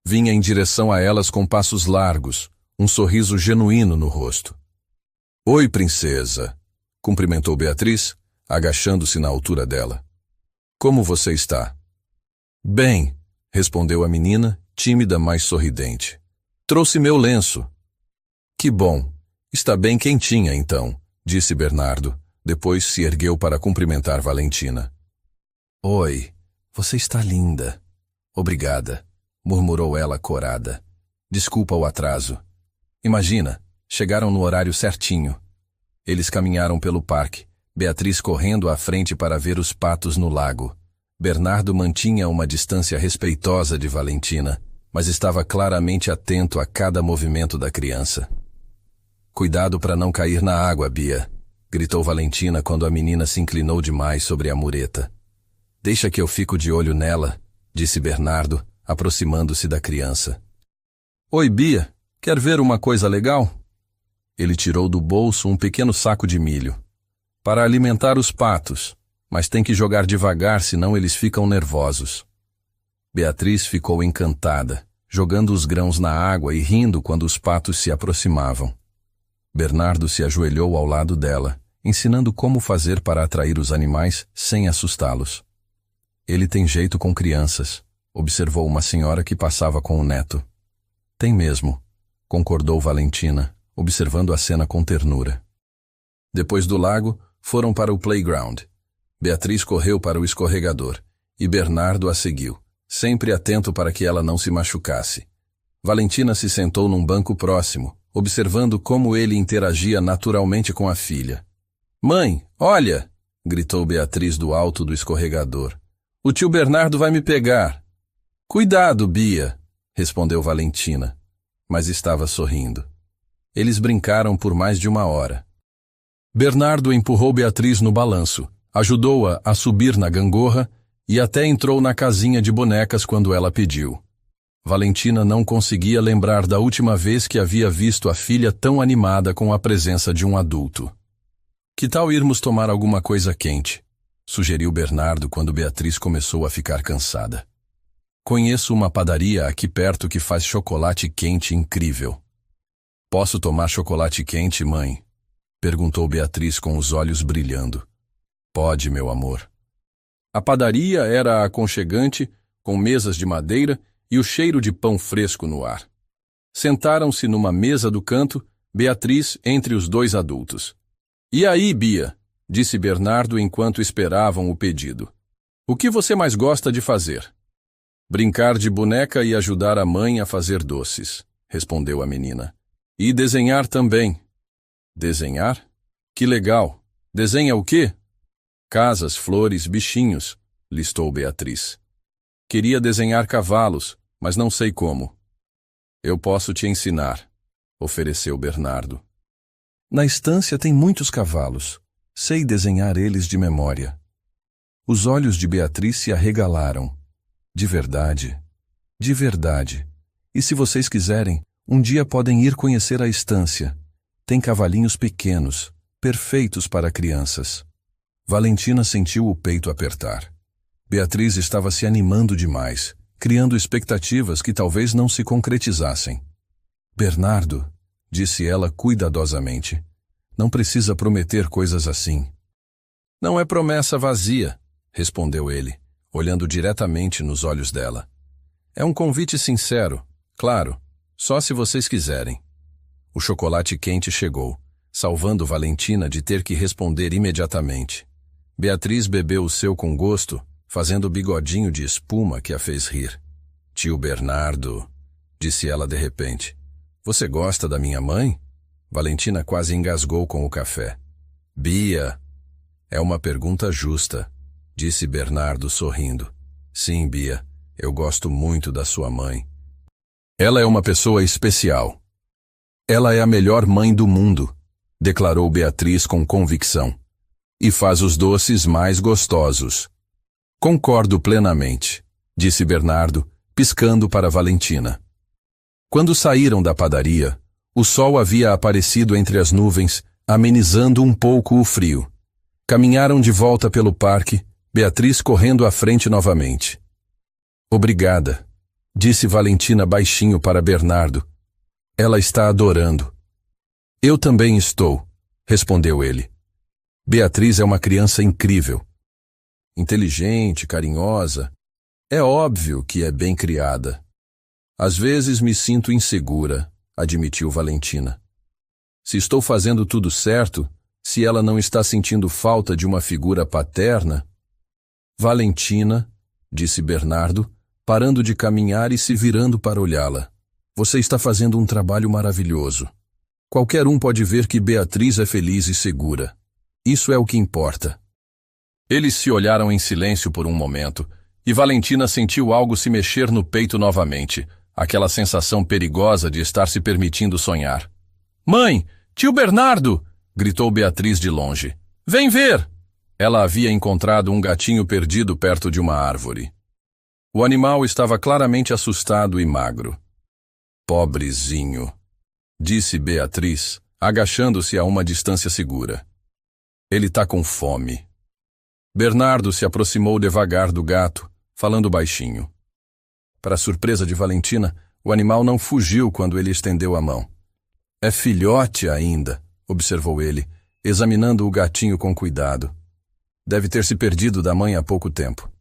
Vinha em direção a elas com passos largos, um sorriso genuíno no rosto. Oi, princesa, cumprimentou Beatriz, agachando-se na altura dela. Como você está? Bem, respondeu a menina, tímida, mas sorridente. Trouxe meu lenço. Que bom. Está bem quentinha, então, disse Bernardo. Depois se ergueu para cumprimentar Valentina. Oi, você está linda. Obrigada, murmurou ela corada. Desculpa o atraso. Imagina, chegaram no horário certinho. Eles caminharam pelo parque, Beatriz correndo à frente para ver os patos no lago. Bernardo mantinha uma distância respeitosa de Valentina, mas estava claramente atento a cada movimento da criança. Cuidado para não cair na água, Bia, gritou Valentina quando a menina se inclinou demais sobre a mureta. Deixa que eu fico de olho nela, disse Bernardo, aproximando-se da criança. Oi, Bia, quer ver uma coisa legal? Ele tirou do bolso um pequeno saco de milho. Para alimentar os patos, mas tem que jogar devagar, senão eles ficam nervosos. Beatriz ficou encantada, jogando os grãos na água e rindo quando os patos se aproximavam. Bernardo se ajoelhou ao lado dela, ensinando como fazer para atrair os animais sem assustá-los. Ele tem jeito com crianças, observou uma senhora que passava com o neto. Tem mesmo, concordou Valentina, observando a cena com ternura. Depois do lago, foram para o playground. Beatriz correu para o escorregador, e Bernardo a seguiu, sempre atento para que ela não se machucasse. Valentina se sentou num banco próximo, observando como ele interagia naturalmente com a filha. Mãe, olha! Gritou Beatriz do alto do escorregador. O tio Bernardo vai me pegar. Cuidado, Bia, respondeu Valentina, mas estava sorrindo. Eles brincaram por mais de 1 hora. Bernardo empurrou Beatriz no balanço, ajudou-a a subir na gangorra e até entrou na casinha de bonecas quando ela pediu. Valentina não conseguia lembrar da última vez que havia visto a filha tão animada com a presença de um adulto. Que tal irmos tomar alguma coisa quente? Sugeriu Bernardo quando Beatriz começou a ficar cansada. Conheço uma padaria aqui perto que faz chocolate quente incrível. Posso tomar chocolate quente, mãe? Perguntou Beatriz com os olhos brilhando. Pode, meu amor. A padaria era aconchegante, com mesas de madeira e o cheiro de pão fresco no ar. Sentaram-se numa mesa do canto, Beatriz entre os 2 adultos. E aí, Bia? Disse Bernardo enquanto esperavam o pedido. O que você mais gosta de fazer? Brincar de boneca e ajudar a mãe a fazer doces, respondeu a menina. E desenhar também. Desenhar? Que legal. Desenha o quê? Casas, flores, bichinhos, listou Beatriz. Queria desenhar cavalos, mas não sei como. Eu posso te ensinar, ofereceu Bernardo. Na estância tem muitos cavalos. Sei desenhar eles de memória. Os olhos de Beatriz se arregalaram. De verdade. De verdade. E se vocês quiserem, um dia podem ir conhecer a estância. Tem cavalinhos pequenos, perfeitos para crianças. Valentina sentiu o peito apertar. Beatriz estava se animando demais, criando expectativas que talvez não se concretizassem. Bernardo, disse ela cuidadosamente, não precisa prometer coisas assim. Não é promessa vazia, respondeu ele, olhando diretamente nos olhos dela. É um convite sincero, claro, só se vocês quiserem. O chocolate quente chegou, salvando Valentina de ter que responder imediatamente. Beatriz bebeu o seu com gosto, fazendo o bigodinho de espuma que a fez rir. Tio Bernardo, disse ela de repente, você gosta da minha mãe? Valentina quase engasgou com o café. Bia, é uma pergunta justa, disse Bernardo sorrindo. Sim, Bia, eu gosto muito da sua mãe. Ela é uma pessoa especial. Ela é a melhor mãe do mundo, declarou Beatriz com convicção. E faz os doces mais gostosos. Concordo plenamente, disse Bernardo, piscando para Valentina. Quando saíram da padaria, o sol havia aparecido entre as nuvens, amenizando um pouco o frio. Caminharam de volta pelo parque, Beatriz correndo à frente novamente. Obrigada, disse Valentina baixinho para Bernardo. Ela está adorando. Eu também estou, respondeu ele. Beatriz é uma criança incrível. Inteligente, carinhosa. É óbvio que é bem criada. Às vezes me sinto insegura, admitiu Valentina. Se estou fazendo tudo certo, se ela não está sentindo falta de uma figura paterna... Valentina, disse Bernardo, parando de caminhar e se virando para olhá-la. Você está fazendo um trabalho maravilhoso. Qualquer um pode ver que Beatriz é feliz e segura. Isso é o que importa. Eles se olharam em silêncio por um momento, e Valentina sentiu algo se mexer no peito novamente, aquela sensação perigosa de estar se permitindo sonhar. Mãe, tio Bernardo! Gritou Beatriz de longe. Vem ver! Ela havia encontrado um gatinho perdido perto de uma árvore. O animal estava claramente assustado e magro. Pobrezinho, disse Beatriz, agachando-se a uma distância segura. Ele tá com fome. Bernardo se aproximou devagar do gato, falando baixinho. Para surpresa de Valentina, o animal não fugiu quando ele estendeu a mão. É filhote ainda, observou ele, examinando o gatinho com cuidado. Deve ter se perdido da mãe há pouco tempo.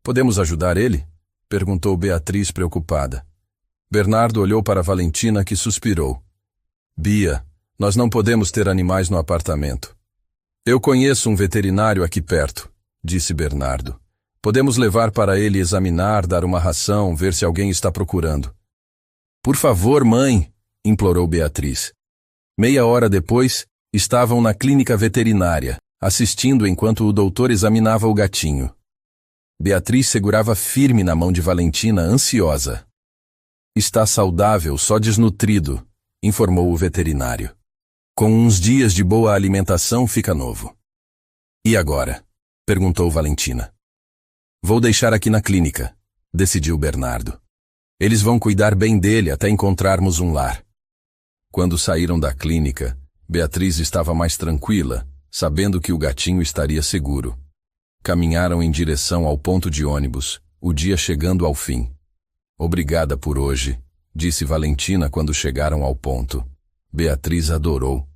Podemos ajudar ele? Perguntou Beatriz preocupada. Bernardo olhou para Valentina, que suspirou. Bia, nós não podemos ter animais no apartamento. Eu conheço um veterinário aqui perto, disse Bernardo. Podemos levar para ele examinar, dar uma ração, ver se alguém está procurando. Por favor, mãe, implorou Beatriz. Meia hora depois, estavam na clínica veterinária, assistindo enquanto o doutor examinava o gatinho. Beatriz segurava firme na mão de Valentina, ansiosa. Está saudável, só desnutrido, informou o veterinário. Com uns dias de boa alimentação fica novo. E agora? Perguntou Valentina. Vou deixar aqui na clínica, decidiu Bernardo. Eles vão cuidar bem dele até encontrarmos um lar. Quando saíram da clínica, Beatriz estava mais tranquila, sabendo que o gatinho estaria seguro. Caminharam em direção ao ponto de ônibus, o dia chegando ao fim. Obrigada por hoje, disse Valentina quando chegaram ao ponto. Beatriz adorou.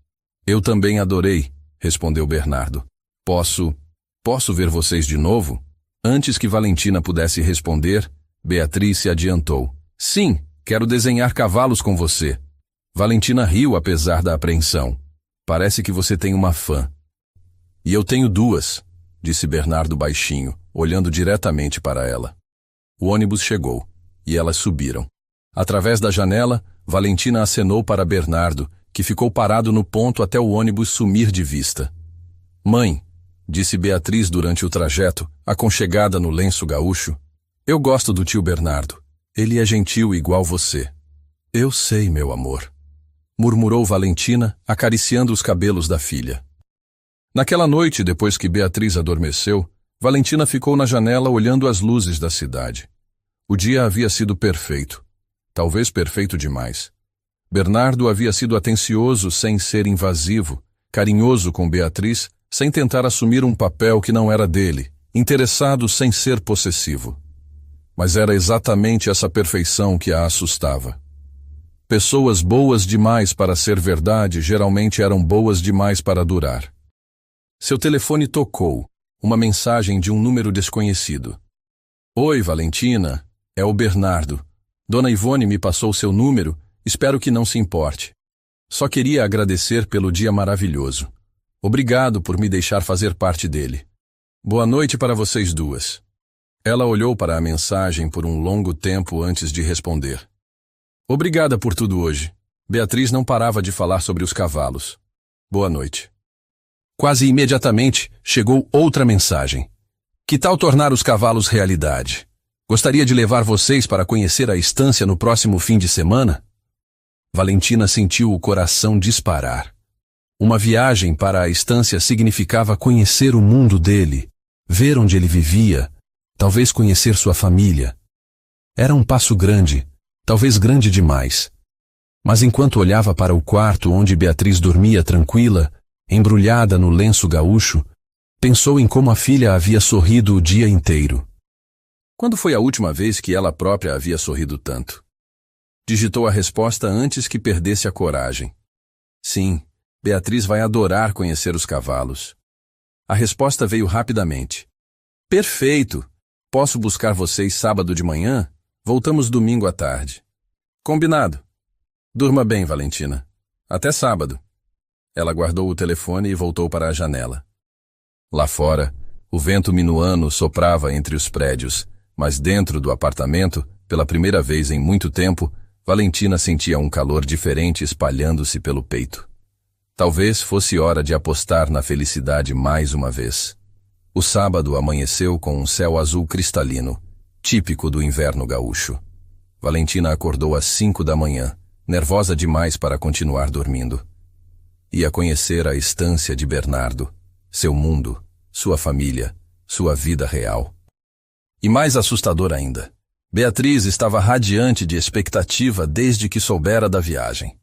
Eu também adorei, respondeu Bernardo. Posso ver vocês de novo? Antes que Valentina pudesse responder, Beatriz se adiantou. Sim, quero desenhar cavalos com você. Valentina riu apesar da apreensão. Parece que você tem uma fã. E eu tenho duas, disse Bernardo baixinho, olhando diretamente para ela. O ônibus chegou, e elas subiram. Através da janela, Valentina acenou para Bernardo, que ficou parado no ponto até o ônibus sumir de vista. Mãe, disse Beatriz durante o trajeto, aconchegada no lenço gaúcho, eu gosto do tio Bernardo. Ele é gentil igual você. Eu sei, meu amor, murmurou Valentina, acariciando os cabelos da filha. Naquela noite, depois que Beatriz adormeceu, Valentina ficou na janela olhando as luzes da cidade. O dia havia sido perfeito. Talvez perfeito demais. Bernardo havia sido atencioso sem ser invasivo, carinhoso com Beatriz, sem tentar assumir um papel que não era dele, interessado sem ser possessivo. Mas era exatamente essa perfeição que a assustava. Pessoas boas demais para ser verdade geralmente eram boas demais para durar. Seu telefone tocou, uma mensagem de um número desconhecido. Oi, Valentina, é o Bernardo. Dona Ivone me passou seu número, espero que não se importe. Só queria agradecer pelo dia maravilhoso. Obrigado por me deixar fazer parte dele. Boa noite para vocês duas. Ela olhou para a mensagem por um longo tempo antes de responder. Obrigada por tudo hoje. Beatriz não parava de falar sobre os cavalos. Boa noite. Quase imediatamente chegou outra mensagem. Que tal tornar os cavalos realidade? Gostaria de levar vocês para conhecer a estância no próximo fim de semana? Valentina sentiu o coração disparar. Uma viagem para a estância significava conhecer o mundo dele, ver onde ele vivia, talvez conhecer sua família. Era um passo grande, talvez grande demais. Mas enquanto olhava para o quarto onde Beatriz dormia tranquila, embrulhada no lenço gaúcho, pensou em como a filha havia sorrido o dia inteiro. Quando foi a última vez que ela própria havia sorrido tanto? Digitou a resposta antes que perdesse a coragem. Sim, Beatriz vai adorar conhecer os cavalos. A resposta veio rapidamente. Perfeito! Posso buscar vocês sábado de manhã? Voltamos domingo à tarde. Combinado. Durma bem, Valentina. Até sábado. Ela guardou o telefone e voltou para a janela. Lá fora, o vento minuano soprava entre os prédios, mas dentro do apartamento, pela primeira vez em muito tempo, Valentina sentia um calor diferente espalhando-se pelo peito. Talvez fosse hora de apostar na felicidade mais uma vez. O sábado amanheceu com um céu azul cristalino, típico do inverno gaúcho. Valentina acordou às 5 da manhã, nervosa demais para continuar dormindo. Ia conhecer a estância de Bernardo, seu mundo, sua família, sua vida real. E mais assustador ainda, Beatriz estava radiante de expectativa desde que soubera da viagem.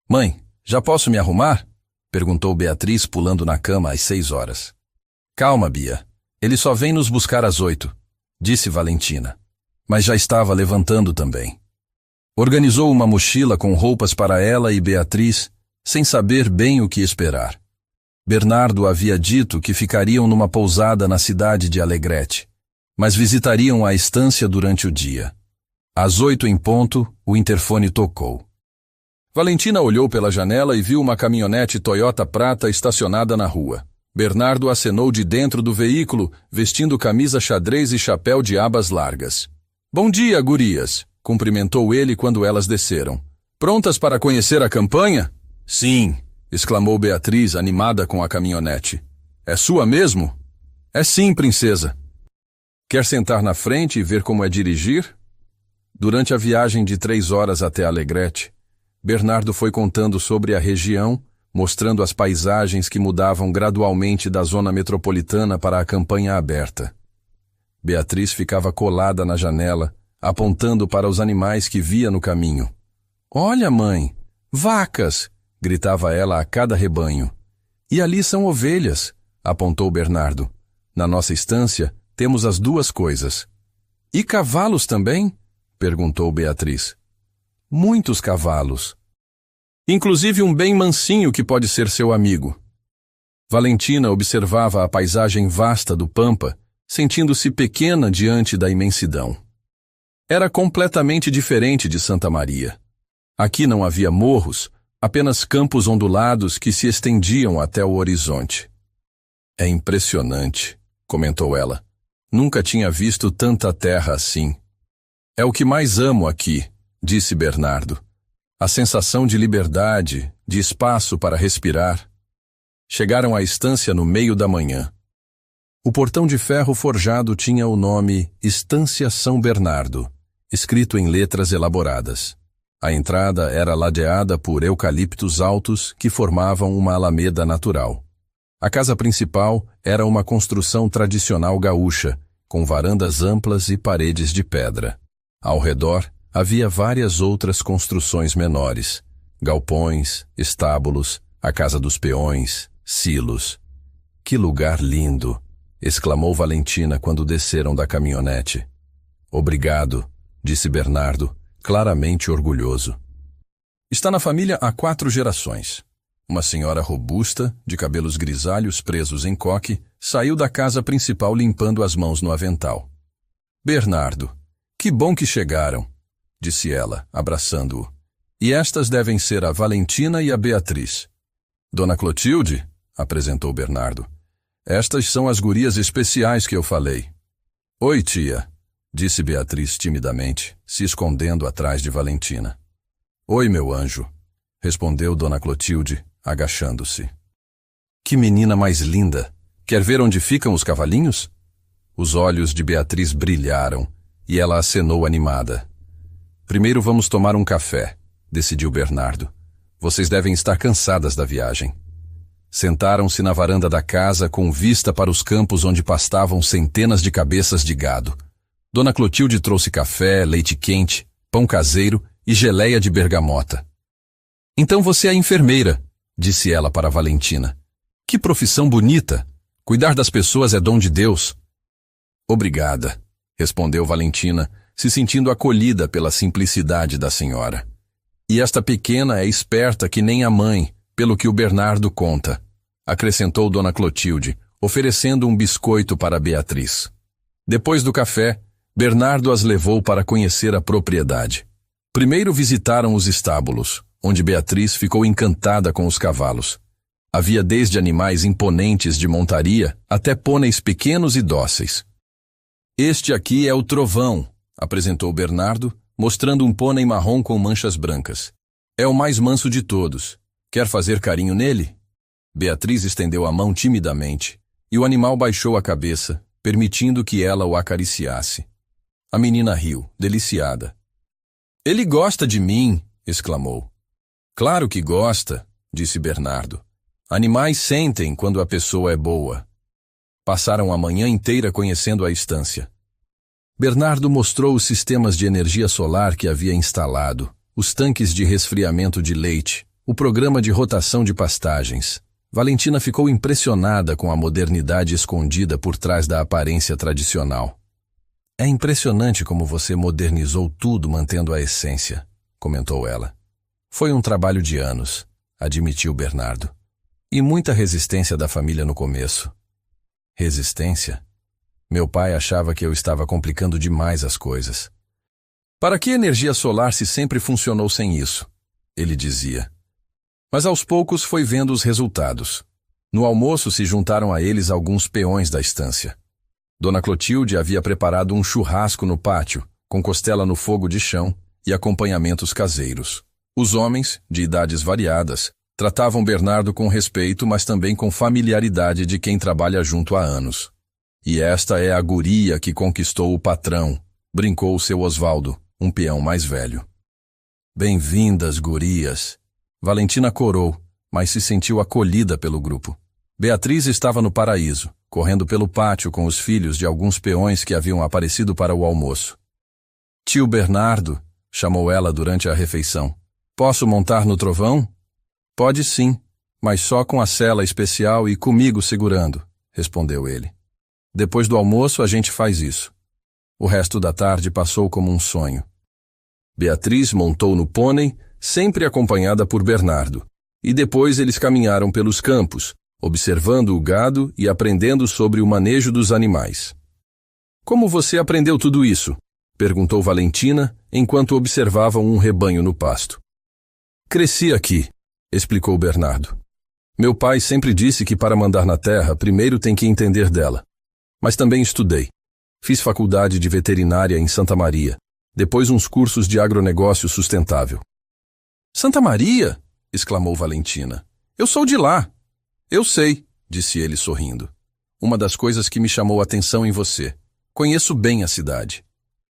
Mãe, já posso me arrumar? Perguntou Beatriz pulando na cama às 6 horas. Calma, Bia. Ele só vem nos buscar às 8, disse Valentina. Mas já estava levantando também. Organizou uma mochila com roupas para ela e Beatriz, sem saber bem o que esperar. Bernardo havia dito que ficariam numa pousada na cidade de Alegrete, mas visitariam a estância durante o dia. Às 8 em ponto, o interfone tocou. Valentina olhou pela janela e viu uma caminhonete Toyota prata estacionada na rua. Bernardo acenou de dentro do veículo, vestindo camisa xadrez e chapéu de abas largas. Bom dia, gurias, cumprimentou ele quando elas desceram. Prontas para conhecer a campanha? Sim, exclamou Beatriz, animada com a caminhonete. É sua mesmo? É sim, princesa. Quer sentar na frente e ver como é dirigir? Durante a viagem de 3 horas até Alegrete, Bernardo foi contando sobre a região, mostrando as paisagens que mudavam gradualmente da zona metropolitana para a campanha aberta. Beatriz ficava colada na janela, apontando para os animais que via no caminho. Olha, mãe, vacas! Gritava ela a cada rebanho. E ali são ovelhas, apontou Bernardo. Na nossa estância, temos as duas coisas. E cavalos também? Perguntou Beatriz. Muitos cavalos. Inclusive um bem mansinho que pode ser seu amigo. Valentina observava a paisagem vasta do Pampa, sentindo-se pequena diante da imensidão. Era completamente diferente de Santa Maria. Aqui não havia morros, apenas campos ondulados que se estendiam até o horizonte. É impressionante, comentou ela. Nunca tinha visto tanta terra assim. É o que mais amo aqui, disse Bernardo. A sensação de liberdade, de espaço para respirar. Chegaram à estância no meio da manhã. O portão de ferro forjado tinha o nome Estância São Bernardo, escrito em letras elaboradas. A entrada era ladeada por eucaliptos altos que formavam uma alameda natural. A casa principal era uma construção tradicional gaúcha, com varandas amplas e paredes de pedra. Ao redor, havia várias outras construções menores, Galpões, estábulos, a casa dos peões, silos. Que lugar lindo! Exclamou Valentina quando desceram da caminhonete. Obrigado, disse Bernardo, claramente orgulhoso. Está na família há 4 gerações. Uma senhora robusta, de cabelos grisalhos presos em coque, saiu da casa principal limpando as mãos no avental. Bernardo, que bom que chegaram, disse ela, abraçando-o. E estas devem ser a Valentina e a Beatriz. Dona Clotilde, apresentou Bernardo. Estas são as gurias especiais que eu falei. Oi, tia, disse Beatriz timidamente, se escondendo atrás de Valentina. Oi, meu anjo, respondeu Dona Clotilde, agachando-se. Que menina mais linda! Quer ver onde ficam os cavalinhos? Os olhos de Beatriz brilharam e ela acenou animada. Primeiro vamos tomar um café, decidiu Bernardo. Vocês devem estar cansadas da viagem. Sentaram-se na varanda da casa com vista para os campos onde pastavam centenas de cabeças de gado. Dona Clotilde trouxe café, leite quente, pão caseiro e geleia de bergamota. Então você é enfermeira, disse ela para Valentina. Que profissão bonita! Cuidar das pessoas é dom de Deus. Obrigada, respondeu Valentina, se sentindo acolhida pela simplicidade da senhora. E esta pequena é esperta que nem a mãe, pelo que o Bernardo conta, acrescentou Dona Clotilde, oferecendo um biscoito para Beatriz. Depois do café, Bernardo as levou para conhecer a propriedade. Primeiro visitaram os estábulos, onde Beatriz ficou encantada com os cavalos. Havia desde animais imponentes de montaria até pôneis pequenos e dóceis. Este aqui é o Trovão, apresentou Bernardo, mostrando um pônei marrom com manchas brancas. É o mais manso de todos. Quer fazer carinho nele? Beatriz estendeu a mão timidamente, e o animal baixou a cabeça, permitindo que ela o acariciasse. A menina riu, deliciada. Ele gosta de mim, exclamou. Claro que gosta, disse Bernardo. Animais sentem quando a pessoa é boa. Passaram a manhã inteira conhecendo a estância. Bernardo mostrou os sistemas de energia solar que havia instalado, os tanques de resfriamento de leite, o programa de rotação de pastagens. Valentina ficou impressionada com a modernidade escondida por trás da aparência tradicional. É impressionante como você modernizou tudo mantendo a essência, comentou ela. Foi um trabalho de anos, admitiu Bernardo. E muita resistência da família no começo. Resistência? Meu pai achava que eu estava complicando demais as coisas. Para que energia solar se sempre funcionou sem isso? Ele dizia. Mas aos poucos foi vendo os resultados. No almoço se juntaram a eles alguns peões da estância. Dona Clotilde havia preparado um churrasco no pátio, com costela no fogo de chão e acompanhamentos caseiros. Os homens, de idades variadas, tratavam Bernardo com respeito, mas também com familiaridade de quem trabalha junto há anos. E esta é a guria que conquistou o patrão, brincou seu Osvaldo, um peão mais velho. Bem-vindas, gurias. Valentina corou, mas se sentiu acolhida pelo grupo. Beatriz estava no paraíso, correndo pelo pátio com os filhos de alguns peões que haviam aparecido para o almoço. Tio Bernardo, chamou ela durante a refeição. Posso montar no Trovão? Pode sim, mas só com a sela especial e comigo segurando, respondeu ele. Depois do almoço a gente faz isso. O resto da tarde passou como um sonho. Beatriz montou no pônei, sempre acompanhada por Bernardo, e depois eles caminharam pelos campos, observando o gado e aprendendo sobre o manejo dos animais. Como você aprendeu tudo isso? Perguntou Valentina, enquanto observavam um rebanho no pasto. Cresci aqui, explicou Bernardo. Meu pai sempre disse que para mandar na terra, primeiro tem que entender dela. Mas também estudei. Fiz faculdade de veterinária em Santa Maria, depois uns cursos de agronegócio sustentável. Santa Maria? Exclamou Valentina. Eu sou de lá. Eu sei, disse ele sorrindo. Uma das coisas que me chamou a atenção em você. Conheço bem a cidade.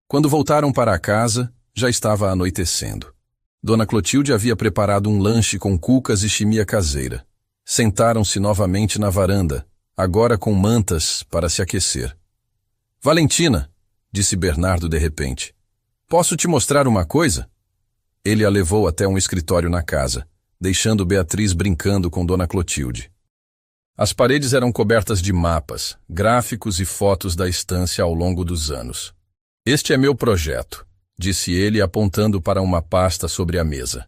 Quando voltaram para a casa, já estava anoitecendo. Dona Clotilde havia preparado um lanche com cucas e chimia caseira. Sentaram-se novamente na varanda, agora com mantas para se aquecer. Valentina, disse Bernardo de repente, posso te mostrar uma coisa? Ele a levou até um escritório na casa, deixando Beatriz brincando com Dona Clotilde. As paredes eram cobertas de mapas, gráficos e fotos da estância ao longo dos anos. Este é meu projeto, disse ele apontando para uma pasta sobre a mesa.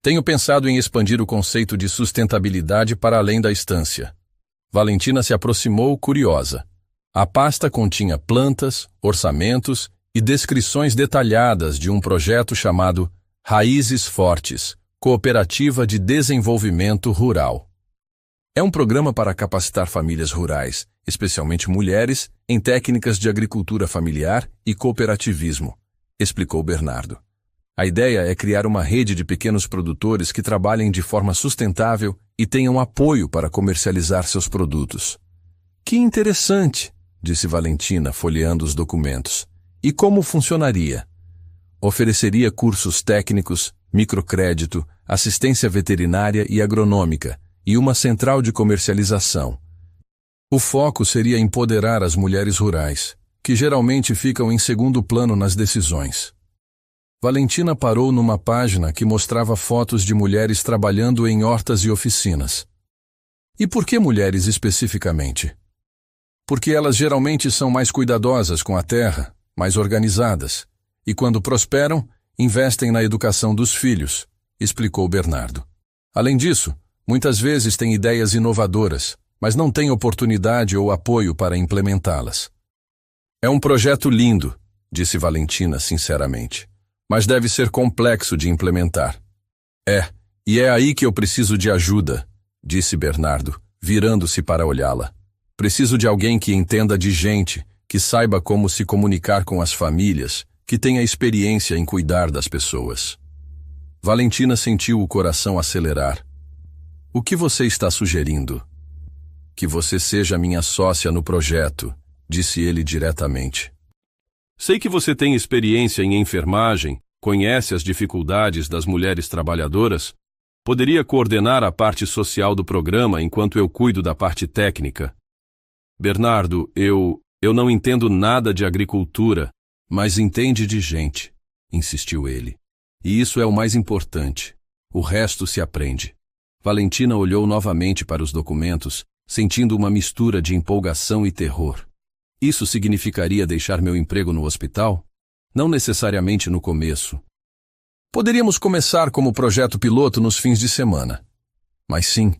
Tenho pensado em expandir o conceito de sustentabilidade para além da estância. Valentina se aproximou curiosa. A pasta continha plantas, orçamentos e descrições detalhadas de um projeto chamado Raízes Fortes, Cooperativa de Desenvolvimento Rural. É um programa para capacitar famílias rurais, especialmente mulheres, em técnicas de agricultura familiar e cooperativismo, explicou Bernardo. A ideia é criar uma rede de pequenos produtores que trabalhem de forma sustentável e tenham apoio para comercializar seus produtos. Que interessante, disse Valentina, folheando os documentos. E como funcionaria? Ofereceria cursos técnicos, microcrédito, assistência veterinária e agronômica, e uma central de comercialização. O foco seria empoderar as mulheres rurais, que geralmente ficam em segundo plano nas decisões. Valentina parou numa página que mostrava fotos de mulheres trabalhando em hortas e oficinas. E por que mulheres especificamente? Porque elas geralmente são mais cuidadosas com a terra, mais organizadas, e quando prosperam, investem na educação dos filhos, explicou Bernardo. Além disso, muitas vezes têm ideias inovadoras, mas não têm oportunidade ou apoio para implementá-las. É um projeto lindo, disse Valentina sinceramente, mas deve ser complexo de implementar. E é aí que eu preciso de ajuda, disse Bernardo, virando-se para olhá-la. Preciso de alguém que entenda de gente, que saiba como se comunicar com as famílias, que tenha experiência em cuidar das pessoas. Valentina sentiu o coração acelerar. O que você está sugerindo? Que você seja minha sócia no projeto, disse ele diretamente. Sei que você tem experiência em enfermagem, conhece as dificuldades das mulheres trabalhadoras. Poderia coordenar a parte social do programa enquanto eu cuido da parte técnica. Bernardo, eu não entendo nada de agricultura, mas entende de gente, insistiu ele. E isso é o mais importante. O resto se aprende. Valentina olhou novamente para os documentos, sentindo uma mistura de empolgação e terror. Isso significaria deixar meu emprego no hospital? Não necessariamente no começo. Poderíamos começar como projeto piloto nos fins de semana. Mas sim,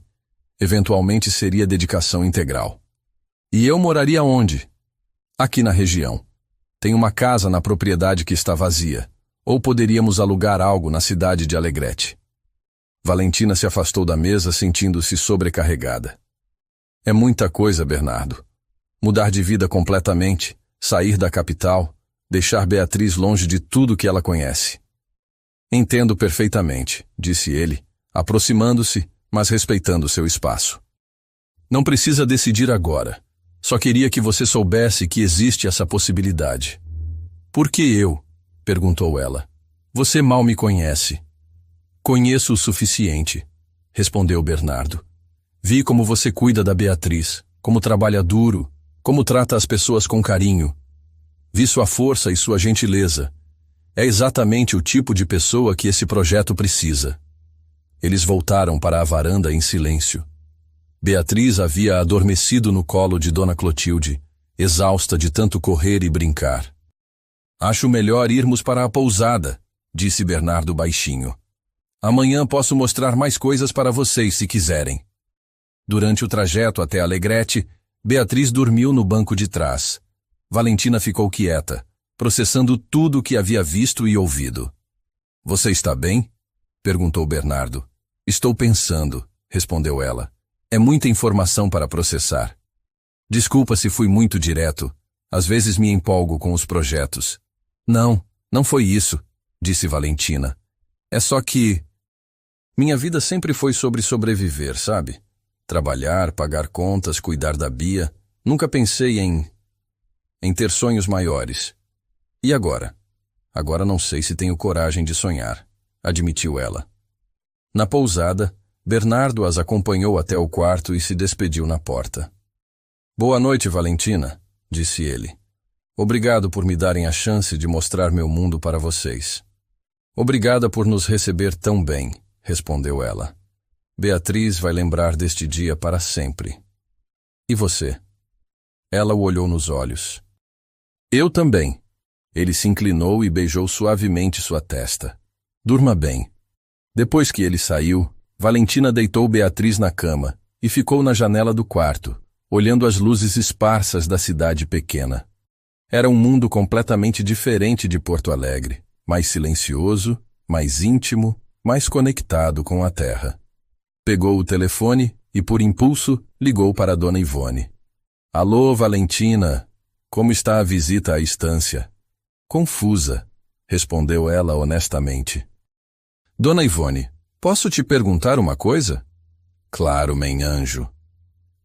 eventualmente seria dedicação integral. E eu moraria onde? Aqui na região. Tem uma casa na propriedade que está vazia. Ou poderíamos alugar algo na cidade de Alegrete. Valentina se afastou da mesa, sentindo-se sobrecarregada. É muita coisa, Bernardo. Mudar de vida completamente, sair da capital, deixar Beatriz longe de tudo que ela conhece. Entendo perfeitamente, disse ele, aproximando-se, mas respeitando seu espaço. Não precisa decidir agora. Só queria que você soubesse que existe essa possibilidade. Por que eu? Perguntou ela. Você mal me conhece. Conheço o suficiente, respondeu Bernardo. Vi como você cuida da Beatriz, como trabalha duro, como trata as pessoas com carinho. Vi sua força e sua gentileza. É exatamente o tipo de pessoa que esse projeto precisa. Eles voltaram para a varanda em silêncio. Beatriz havia adormecido no colo de Dona Clotilde, exausta de tanto correr e brincar. Acho melhor irmos para a pousada, disse Bernardo baixinho. Amanhã posso mostrar mais coisas para vocês se quiserem. Durante o trajeto até Alegrete, Beatriz dormiu no banco de trás. Valentina ficou quieta, processando tudo o que havia visto e ouvido. Você está bem? Perguntou Bernardo. Estou pensando, respondeu ela. É muita informação para processar. Desculpa se fui muito direto. Às vezes me empolgo com os projetos. Não foi isso, disse Valentina. É só que... minha vida sempre foi sobre sobreviver, sabe? Trabalhar, pagar contas, cuidar da Bia. Nunca pensei em ter sonhos maiores. E agora? Agora não sei se tenho coragem de sonhar, admitiu ela. Na pousada, Bernardo as acompanhou até o quarto e se despediu na porta. Boa noite, Valentina, disse ele. Obrigado por me darem a chance de mostrar meu mundo para vocês. Obrigada por nos receber tão bem, respondeu ela. Beatriz vai lembrar deste dia para sempre. E você? Ela o olhou nos olhos. Eu também. Ele se inclinou e beijou suavemente sua testa. Durma bem. Depois que ele saiu, Valentina deitou Beatriz na cama e ficou na janela do quarto, olhando as luzes esparsas da cidade pequena. Era um mundo completamente diferente de Porto Alegre, mais silencioso, mais íntimo, mais conectado com a terra. Pegou o telefone e, por impulso, ligou para a dona Ivone. Alô, Valentina, como está a visita à estância? Confusa, respondeu ela honestamente. Dona Ivone, posso te perguntar uma coisa? Claro, meu anjo.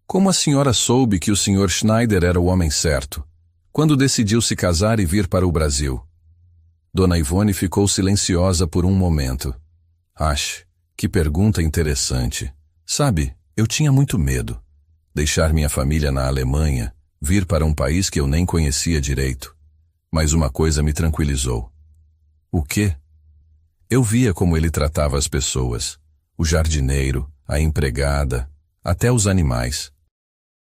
Como a senhora soube que o Sr. Schneider era o homem certo, quando decidiu se casar e vir para o Brasil? Dona Ivone ficou silenciosa por um momento. Que pergunta interessante. Sabe, eu tinha muito medo. Deixar minha família na Alemanha, vir para um país que eu nem conhecia direito. Mas uma coisa me tranquilizou. O quê? Eu via como ele tratava as pessoas, o jardineiro, a empregada, até os animais.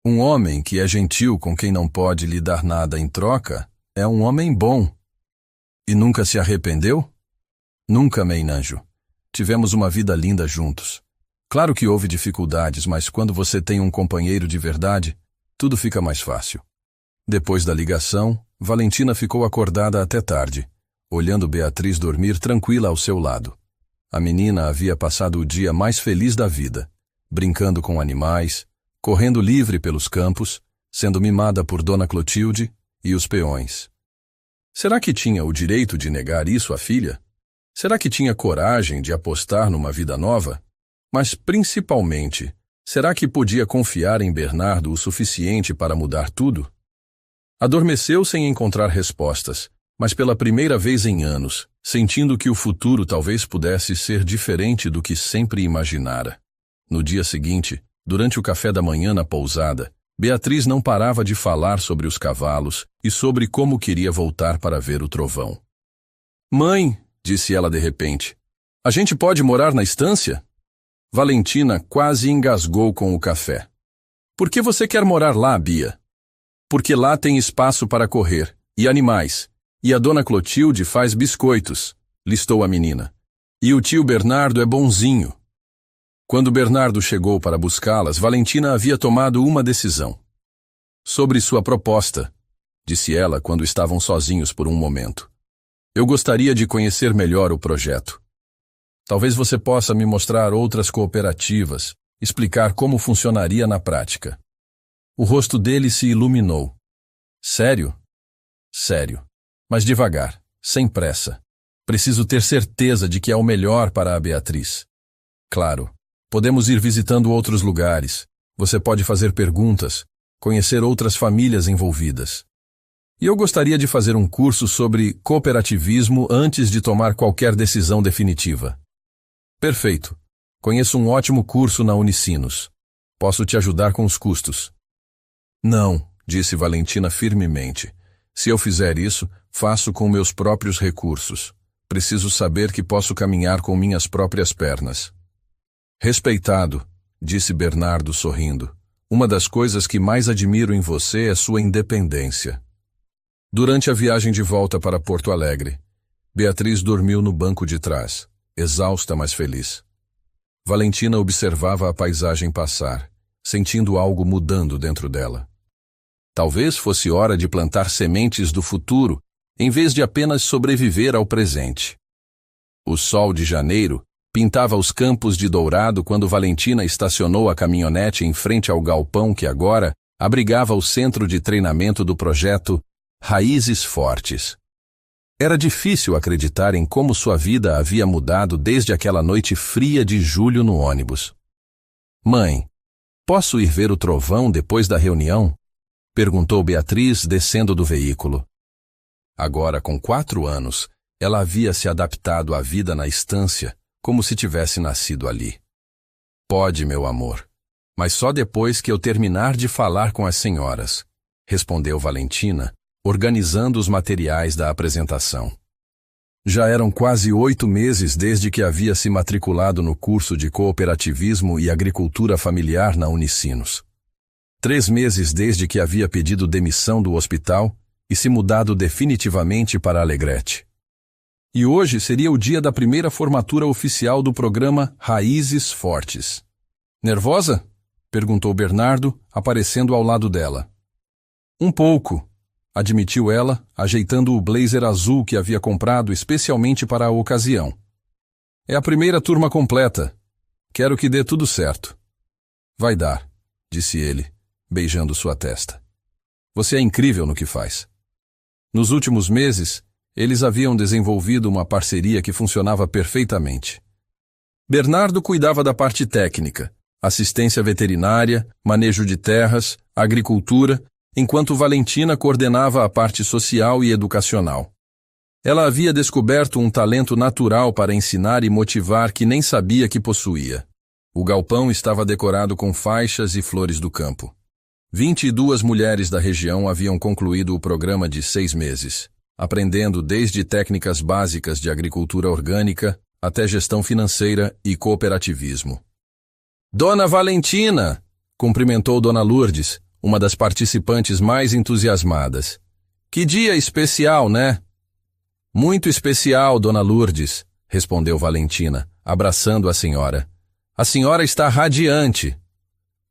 Um homem que é gentil com quem não pode lhe dar nada em troca é um homem bom. E nunca se arrependeu? Nunca, meu anjo. Tivemos uma vida linda juntos. Claro que houve dificuldades, mas quando você tem um companheiro de verdade, tudo fica mais fácil. Depois da ligação, Valentina ficou acordada até tarde, olhando Beatriz dormir tranquila ao seu lado. A menina havia passado o dia mais feliz da vida, brincando com animais, correndo livre pelos campos, sendo mimada por Dona Clotilde e os peões. Será que tinha o direito de negar isso à filha? Será que tinha coragem de apostar numa vida nova? Mas, principalmente, será que podia confiar em Bernardo o suficiente para mudar tudo? Adormeceu sem encontrar respostas, mas pela primeira vez em anos, sentindo que o futuro talvez pudesse ser diferente do que sempre imaginara. No dia seguinte, durante o café da manhã na pousada, Beatriz não parava de falar sobre os cavalos e sobre como queria voltar para ver o trovão. Mãe, disse ela de repente, a gente pode morar na estância? Valentina quase engasgou com o café. Por que você quer morar lá, Bia? Porque lá tem espaço para correr, e animais, e a dona Clotilde faz biscoitos, listou a menina. E o tio Bernardo é bonzinho. Quando Bernardo chegou para buscá-las, Valentina havia tomado uma decisão. Sobre sua proposta, disse ela quando estavam sozinhos por um momento. Eu gostaria de conhecer melhor o projeto. Talvez você possa me mostrar outras cooperativas, explicar como funcionaria na prática. O rosto dele se iluminou. Sério? Sério. Mas devagar, sem pressa. Preciso ter certeza de que é o melhor para a Beatriz. Claro, podemos ir visitando outros lugares. Você pode fazer perguntas, conhecer outras famílias envolvidas. E eu gostaria de fazer um curso sobre cooperativismo antes de tomar qualquer decisão definitiva. Perfeito. Conheço um ótimo curso na Unicinos. Posso te ajudar com os custos. Não, disse Valentina firmemente. Se eu fizer isso, faço com meus próprios recursos. Preciso saber que posso caminhar com minhas próprias pernas. Respeitado, disse Bernardo sorrindo. Uma das coisas que mais admiro em você é sua independência. Durante a viagem de volta para Porto Alegre, Beatriz dormiu no banco de trás, exausta, mas feliz. Valentina observava a paisagem passar, sentindo algo mudando dentro dela. Talvez fosse hora de plantar sementes do futuro, em vez de apenas sobreviver ao presente. O sol de janeiro pintava os campos de dourado quando Valentina estacionou a caminhonete em frente ao galpão que agora abrigava o centro de treinamento do projeto Raízes Fortes. Era difícil acreditar em como sua vida havia mudado desde aquela noite fria de julho no ônibus. Mãe, posso ir ver o trovão depois da reunião? Perguntou Beatriz descendo do veículo. Agora, com 4 anos, ela havia se adaptado à vida na estância, como se tivesse nascido ali. Pode, meu amor, mas só depois que eu terminar de falar com as senhoras, respondeu Valentina, organizando os materiais da apresentação. Já eram quase 8 meses desde que havia se matriculado no curso de Cooperativismo e Agricultura Familiar na Unicinos. 3 meses desde que havia pedido demissão do hospital e se mudado definitivamente para Alegrete. E hoje seria o dia da primeira formatura oficial do programa Raízes Fortes. Nervosa? Perguntou Bernardo, aparecendo ao lado dela. Um pouco, admitiu ela, ajeitando o blazer azul que havia comprado especialmente para a ocasião. É a primeira turma completa. Quero que dê tudo certo. Vai dar, disse ele, beijando sua testa. Você é incrível no que faz. Nos últimos meses, eles haviam desenvolvido uma parceria que funcionava perfeitamente. Bernardo cuidava da parte técnica, assistência veterinária, manejo de terras, agricultura, enquanto Valentina coordenava a parte social e educacional. Ela havia descoberto um talento natural para ensinar e motivar que nem sabia que possuía. O galpão estava decorado com faixas e flores do campo. 22 mulheres da região haviam concluído o programa de 6 meses, aprendendo desde técnicas básicas de agricultura orgânica até gestão financeira e cooperativismo. Dona Valentina! Cumprimentou Dona Lourdes, uma das participantes mais entusiasmadas. Que dia especial, né? Muito especial, Dona Lourdes, respondeu Valentina, abraçando a senhora. A senhora está radiante.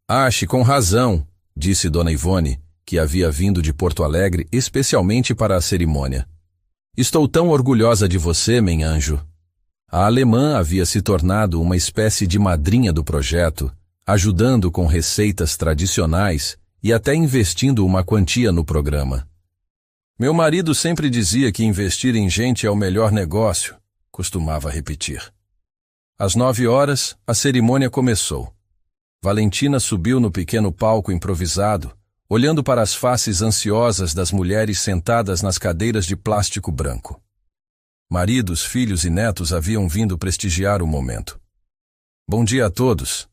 Ache com razão, disse Dona Ivone, que havia vindo de Porto Alegre especialmente para a cerimônia. Estou tão orgulhosa de você, meu anjo. A alemã havia se tornado uma espécie de madrinha do projeto, ajudando com receitas tradicionais e até investindo uma quantia no programa. Meu marido sempre dizia que investir em gente é o melhor negócio, costumava repetir. Às 9 horas, a cerimônia começou. Valentina subiu no pequeno palco improvisado, olhando para as faces ansiosas das mulheres sentadas nas cadeiras de plástico branco. Maridos, filhos e netos haviam vindo prestigiar o momento. Bom dia a todos,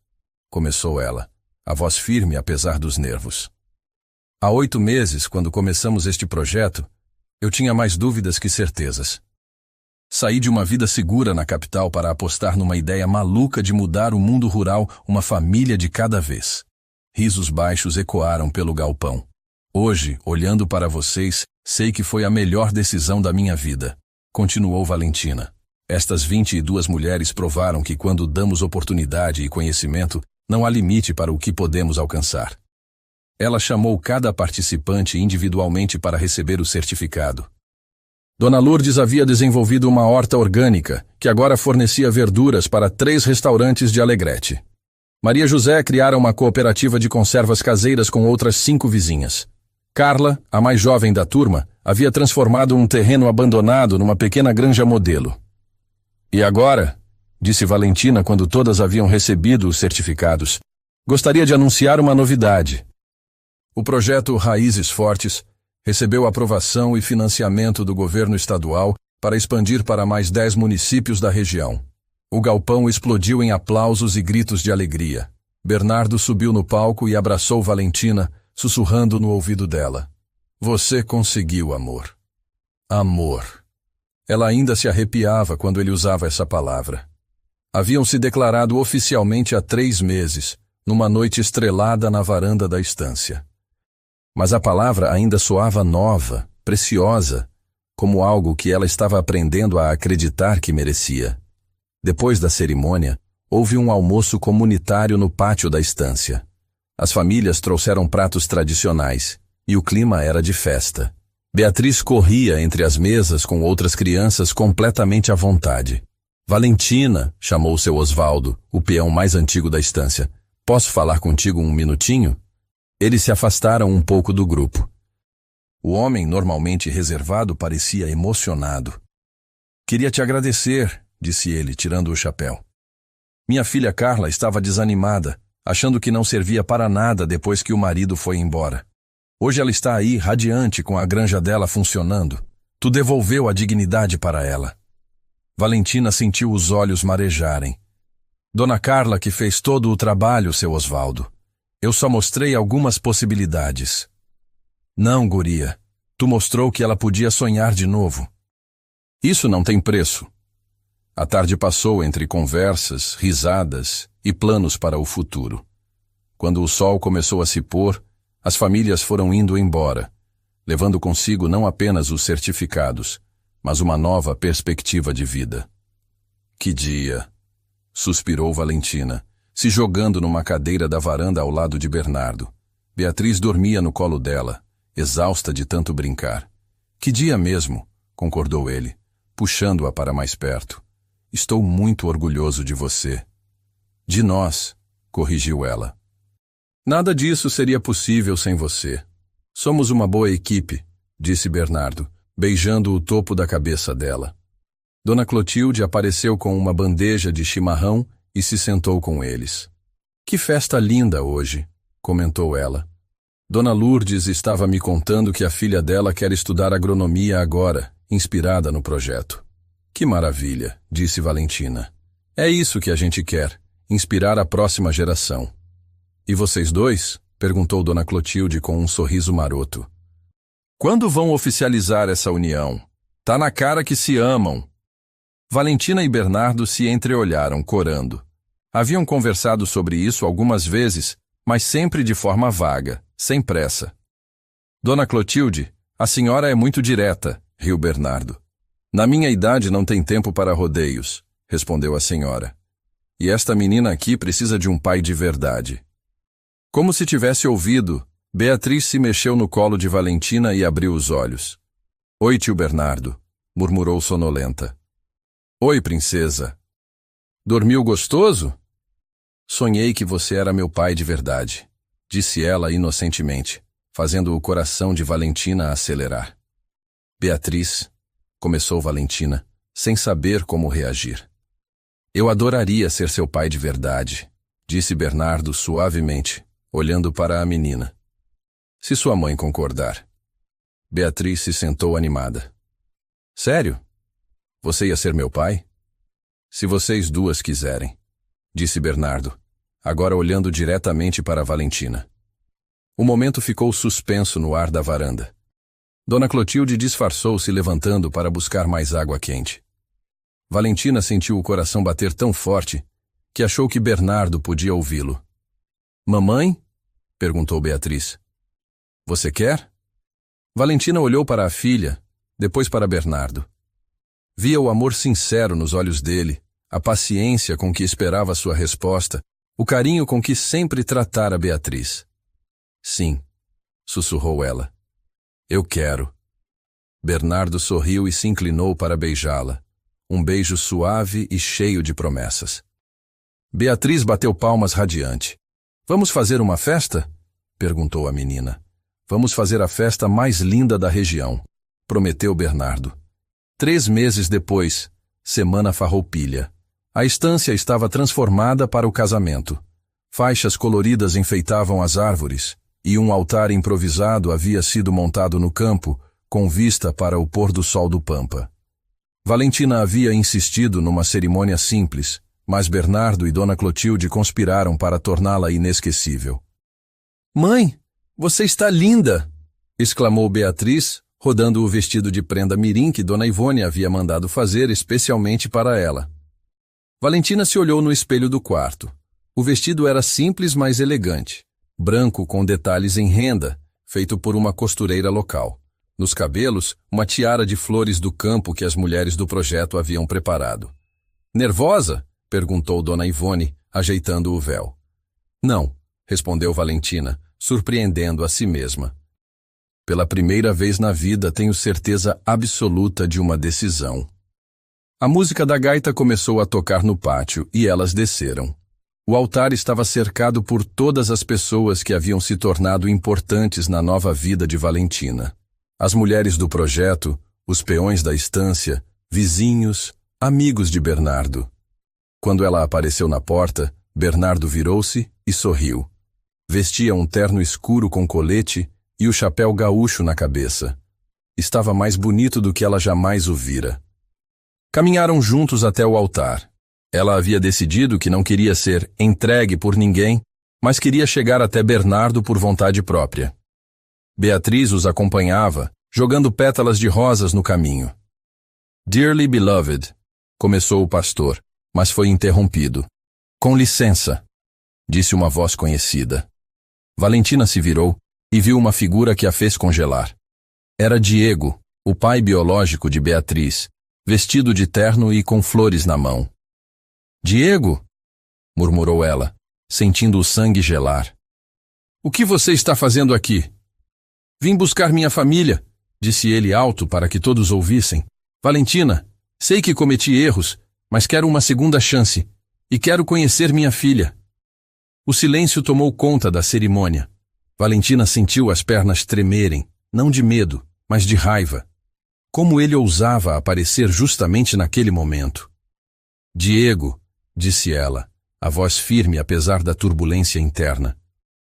começou ela, a voz firme apesar dos nervos. Há 8 meses, quando começamos este projeto, eu tinha mais dúvidas que certezas. Saí de uma vida segura na capital para apostar numa ideia maluca de mudar o mundo rural uma família de cada vez. Risos baixos ecoaram pelo galpão. Hoje, olhando para vocês, sei que foi a melhor decisão da minha vida, continuou Valentina. Estas 22 mulheres provaram que quando damos oportunidade e conhecimento, não há limite para o que podemos alcançar. Ela chamou cada participante individualmente para receber o certificado. Dona Lourdes havia desenvolvido uma horta orgânica, que agora fornecia verduras para 3 restaurantes de Alegrete. Maria José criara uma cooperativa de conservas caseiras com outras 5 vizinhas. Carla, a mais jovem da turma, havia transformado um terreno abandonado numa pequena granja modelo. E agora, disse Valentina quando todas haviam recebido os certificados, gostaria de anunciar uma novidade. O projeto Raízes Fortes recebeu aprovação e financiamento do governo estadual para expandir para mais 10 municípios da região. O galpão explodiu em aplausos e gritos de alegria. Bernardo subiu no palco e abraçou Valentina, sussurrando no ouvido dela. Você conseguiu, amor. Amor. Ela ainda se arrepiava quando ele usava essa palavra. Haviam se declarado oficialmente há 3 meses, numa noite estrelada na varanda da estância. Mas a palavra ainda soava nova, preciosa, como algo que ela estava aprendendo a acreditar que merecia. Depois da cerimônia, houve um almoço comunitário no pátio da estância. As famílias trouxeram pratos tradicionais, e o clima era de festa. Beatriz corria entre as mesas com outras crianças completamente à vontade. Valentina, chamou seu Osvaldo, o peão mais antigo da estância. Posso falar contigo um minutinho? Eles se afastaram um pouco do grupo. O homem, normalmente reservado, parecia emocionado. Queria te agradecer, disse ele, tirando o chapéu. Minha filha Carla estava desanimada, achando que não servia para nada depois que o marido foi embora. Hoje ela está aí, radiante, com a granja dela funcionando. Tu devolveu a dignidade para ela. Valentina sentiu os olhos marejarem. Dona Carla que fez todo o trabalho, seu Osvaldo. Eu só mostrei algumas possibilidades. Não, guria. Tu mostrou que ela podia sonhar de novo. Isso não tem preço. A tarde passou entre conversas, risadas e planos para o futuro. Quando o sol começou a se pôr, as famílias foram indo embora, levando consigo não apenas os certificados, mas uma nova perspectiva de vida. Que dia! Suspirou Valentina, se jogando numa cadeira da varanda ao lado de Bernardo. Beatriz dormia no colo dela, exausta de tanto brincar. Que dia mesmo, concordou ele, puxando-a para mais perto. Estou muito orgulhoso de você. De nós, corrigiu ela. Nada disso seria possível sem você. Somos uma boa equipe, disse Bernardo, beijando o topo da cabeça dela. Dona Clotilde apareceu com uma bandeja de chimarrão e se sentou com eles. Que festa linda hoje, comentou ela. Dona Lourdes estava me contando que a filha dela quer estudar agronomia agora, inspirada no projeto. Que maravilha, disse Valentina. É isso que a gente quer, inspirar a próxima geração. E vocês dois? Perguntou Dona Clotilde com um sorriso maroto. Quando vão oficializar essa união? Tá na cara que se amam. Valentina e Bernardo se entreolharam, corando. Haviam conversado sobre isso algumas vezes, mas sempre de forma vaga, sem pressa. Dona Clotilde, a senhora é muito direta, riu Bernardo. Na minha idade não tem tempo para rodeios, respondeu a senhora. E esta menina aqui precisa de um pai de verdade. Como se tivesse ouvido, Beatriz se mexeu no colo de Valentina e abriu os olhos. Oi, tio Bernardo, murmurou sonolenta. Oi, princesa. Dormiu gostoso? Sonhei que você era meu pai de verdade, disse ela inocentemente, fazendo o coração de Valentina acelerar. Beatriz, começou Valentina, sem saber como reagir. Eu adoraria ser seu pai de verdade, disse Bernardo suavemente, olhando para a menina. Se sua mãe concordar. Beatriz se sentou animada. Sério? Você ia ser meu pai? Se vocês duas quiserem, disse Bernardo, agora olhando diretamente para Valentina. O momento ficou suspenso no ar da varanda. Dona Clotilde disfarçou-se levantando para buscar mais água quente. Valentina sentiu o coração bater tão forte que achou que Bernardo podia ouvi-lo. Mamãe? Perguntou Beatriz. Você quer? Valentina olhou para a filha, depois para Bernardo. Via o amor sincero nos olhos dele, a paciência com que esperava sua resposta, o carinho com que sempre tratara Beatriz. Sim, sussurrou ela. Eu quero. Bernardo sorriu e se inclinou para beijá-la. Um beijo suave e cheio de promessas. Beatriz bateu palmas radiante. Vamos fazer uma festa? Perguntou a menina. Vamos fazer a festa mais linda da região, prometeu Bernardo. 3 meses depois, semana farroupilha. A estância estava transformada para o casamento. Faixas coloridas enfeitavam as árvores, e um altar improvisado havia sido montado no campo, com vista para o pôr do sol do Pampa. Valentina havia insistido numa cerimônia simples, mas Bernardo e Dona Clotilde conspiraram para torná-la inesquecível. Mãe, você está linda! Exclamou Beatriz, rodando o vestido de prenda mirim que Dona Ivone havia mandado fazer especialmente para ela. Valentina se olhou no espelho do quarto. O vestido era simples, mas elegante. Branco com detalhes em renda, feito por uma costureira local. Nos cabelos, uma tiara de flores do campo que as mulheres do projeto haviam preparado. Nervosa? Perguntou Dona Ivone, ajeitando o véu. Não, respondeu Valentina, surpreendendo a si mesma. Pela primeira vez na vida tenho certeza absoluta de uma decisão. A música da gaita começou a tocar no pátio e elas desceram. O altar estava cercado por todas as pessoas que haviam se tornado importantes na nova vida de Valentina. As mulheres do projeto, os peões da estância, vizinhos, amigos de Bernardo. Quando ela apareceu na porta, Bernardo virou-se e sorriu. Vestia um terno escuro com colete e o chapéu gaúcho na cabeça. Estava mais bonito do que ela jamais o vira. Caminharam juntos até o altar. Ela havia decidido que não queria ser entregue por ninguém, mas queria chegar até Bernardo por vontade própria. Beatriz os acompanhava, jogando pétalas de rosas no caminho. Dearly beloved, começou o pastor, mas foi interrompido. Com licença, disse uma voz conhecida. Valentina se virou e viu uma figura que a fez congelar. Era Diego, o pai biológico de Beatriz, vestido de terno e com flores na mão. Diego, murmurou ela, sentindo o sangue gelar. O que você está fazendo aqui? Vim buscar minha família, disse ele alto para que todos ouvissem. Valentina, sei que cometi erros, mas quero uma segunda chance e quero conhecer minha filha. O silêncio tomou conta da cerimônia. Valentina sentiu as pernas tremerem, não de medo, mas de raiva. Como ele ousava aparecer justamente naquele momento? Diego, disse ela, a voz firme apesar da turbulência interna.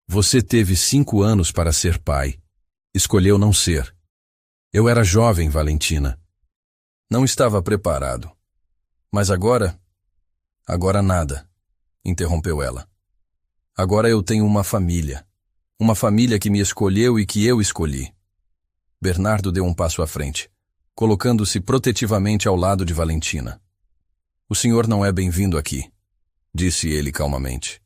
Você teve 5 anos para ser pai. Escolheu não ser. Eu era jovem, Valentina. Não estava preparado. Mas agora nada, interrompeu ela. Agora eu tenho uma família. Uma família que me escolheu e que eu escolhi. Bernardo deu um passo à frente, colocando-se protetivamente ao lado de Valentina. O senhor não é bem-vindo aqui, disse ele calmamente.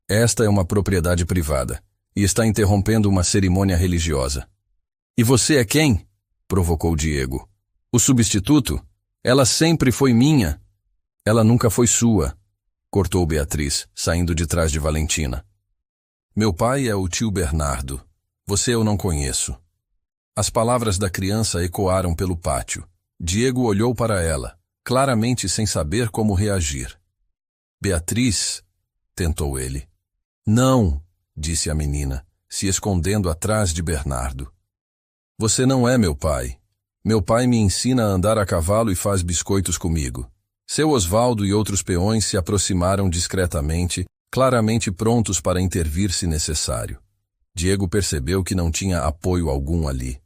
Esta é uma propriedade privada e está interrompendo uma cerimônia religiosa. E você é quem? Provocou Diego. O substituto? Ela sempre foi minha. Ela nunca foi sua, cortou Beatriz, saindo de trás de Valentina. Meu pai é o tio Bernardo. Você eu não conheço. As palavras da criança ecoaram pelo pátio. Diego olhou para ela, claramente sem saber como reagir. Beatriz, tentou ele. Não, disse a menina, se escondendo atrás de Bernardo. Você não é meu pai. Meu pai me ensina a andar a cavalo e faz biscoitos comigo. Seu Osvaldo e outros peões se aproximaram discretamente, claramente prontos para intervir se necessário. Diego percebeu que não tinha apoio algum ali.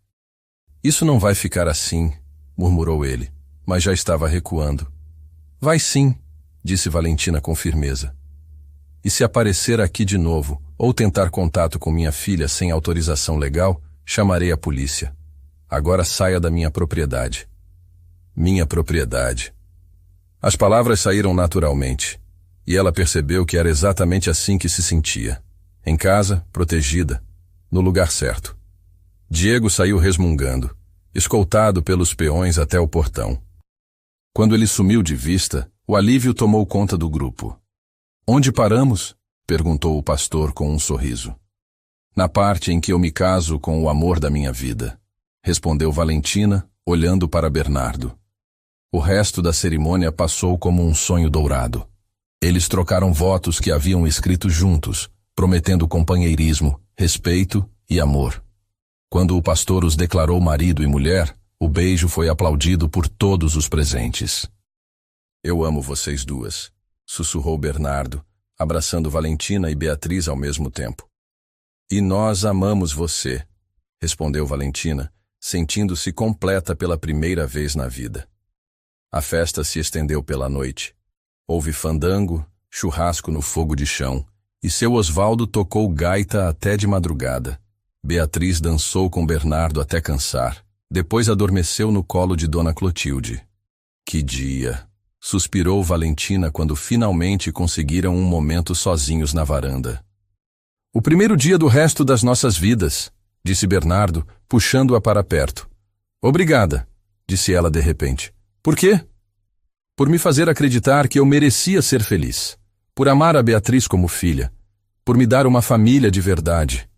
Isso não vai ficar assim, murmurou ele, mas já estava recuando. Vai sim, disse Valentina com firmeza. E se aparecer aqui de novo, ou tentar contato com minha filha sem autorização legal, chamarei a polícia. Agora saia da minha propriedade. Minha propriedade. As palavras saíram naturalmente, e ela percebeu que era exatamente assim que se sentia. Em casa, protegida, no lugar certo. Diego saiu resmungando, escoltado pelos peões até o portão. Quando ele sumiu de vista, o alívio tomou conta do grupo. Onde paramos? Perguntou o pastor com um sorriso. Na parte em que eu me caso com o amor da minha vida, respondeu Valentina, olhando para Bernardo. O resto da cerimônia passou como um sonho dourado. Eles trocaram votos que haviam escrito juntos, prometendo companheirismo, respeito e amor. Quando o pastor os declarou marido e mulher, o beijo foi aplaudido por todos os presentes. Eu amo vocês duas, sussurrou Bernardo, abraçando Valentina e Beatriz ao mesmo tempo. E nós amamos você, respondeu Valentina, sentindo-se completa pela primeira vez na vida. A festa se estendeu pela noite. Houve fandango, churrasco no fogo de chão, e seu Osvaldo tocou gaita até de madrugada. Beatriz dançou com Bernardo até cansar. Depois adormeceu no colo de Dona Clotilde. Que dia! Suspirou Valentina quando finalmente conseguiram um momento sozinhos na varanda. O primeiro dia do resto das nossas vidas, disse Bernardo, puxando-a para perto. Obrigada, disse ela de repente. Por quê? Por me fazer acreditar que eu merecia ser feliz. Por amar a Beatriz como filha. Por me dar uma família de verdade.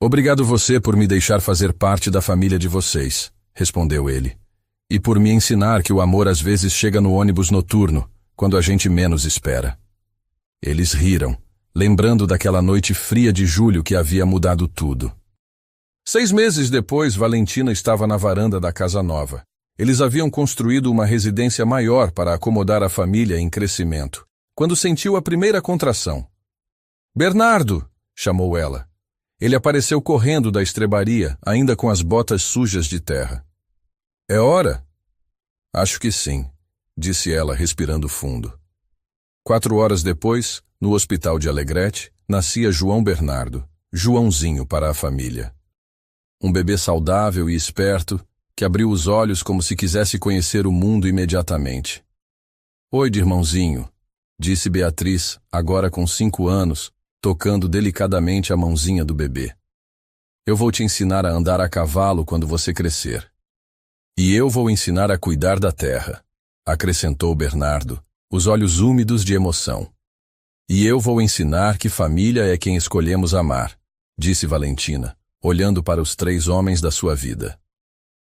Obrigado você por me deixar fazer parte da família de vocês, respondeu ele. E por me ensinar que o amor às vezes chega no ônibus noturno, quando a gente menos espera. Eles riram, lembrando daquela noite fria de julho que havia mudado tudo. 6 meses depois, Valentina estava na varanda da casa nova. Eles haviam construído uma residência maior para acomodar a família em crescimento, quando sentiu a primeira contração. Bernardo! Chamou ela. Ele apareceu correndo da estrebaria, ainda com as botas sujas de terra. É hora? Acho que sim, disse ela, respirando fundo. 4 horas depois, no hospital de Alegrete, nascia João Bernardo, Joãozinho para a família. Um bebê saudável e esperto, que abriu os olhos como se quisesse conhecer o mundo imediatamente. Oi, irmãozinho, disse Beatriz, agora com 5 anos, tocando delicadamente a mãozinha do bebê. Eu vou te ensinar a andar a cavalo quando você crescer. E eu vou ensinar a cuidar da terra, acrescentou Bernardo, os olhos úmidos de emoção. E eu vou ensinar que família é quem escolhemos amar, disse Valentina, olhando para os 3 homens da sua vida.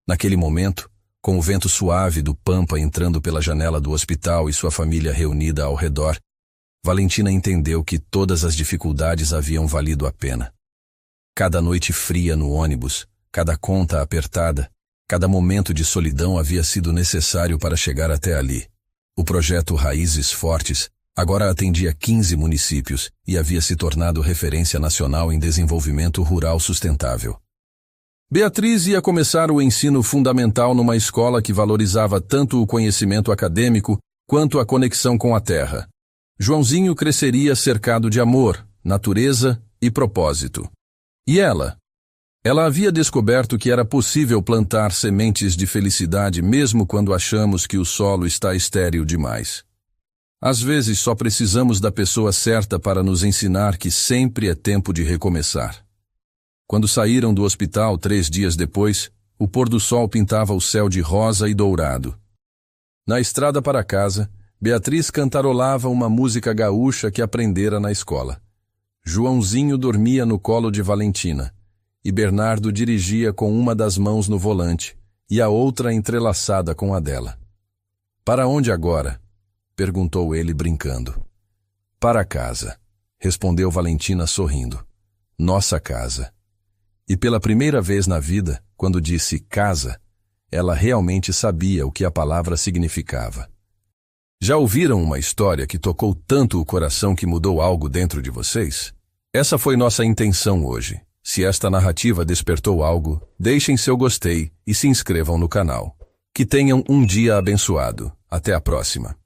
Naquele momento, com o vento suave do pampa entrando pela janela do hospital e sua família reunida ao redor, Valentina entendeu que todas as dificuldades haviam valido a pena. Cada noite fria no ônibus, cada conta apertada, cada momento de solidão havia sido necessário para chegar até ali. O projeto Raízes Fortes agora atendia 15 municípios e havia se tornado referência nacional em desenvolvimento rural sustentável. Beatriz ia começar o ensino fundamental numa escola que valorizava tanto o conhecimento acadêmico quanto a conexão com a terra. Joãozinho cresceria cercado de amor, natureza e propósito. E ela? Ela havia descoberto que era possível plantar sementes de felicidade mesmo quando achamos que o solo está estéril demais. Às vezes só precisamos da pessoa certa para nos ensinar que sempre é tempo de recomeçar. Quando saíram do hospital 3 dias depois, o pôr do sol pintava o céu de rosa e dourado. Na estrada para casa, Beatriz cantarolava uma música gaúcha que aprendera na escola. Joãozinho dormia no colo de Valentina, e Bernardo dirigia com uma das mãos no volante e a outra entrelaçada com a dela. Para onde agora? Perguntou ele brincando. Para casa, respondeu Valentina sorrindo. Nossa casa. E pela primeira vez na vida, quando disse casa, ela realmente sabia o que a palavra significava. Já ouviram uma história que tocou tanto o coração que mudou algo dentro de vocês? Essa foi nossa intenção hoje. Se esta narrativa despertou algo, deixem seu gostei e se inscrevam no canal. Que tenham um dia abençoado. Até a próxima.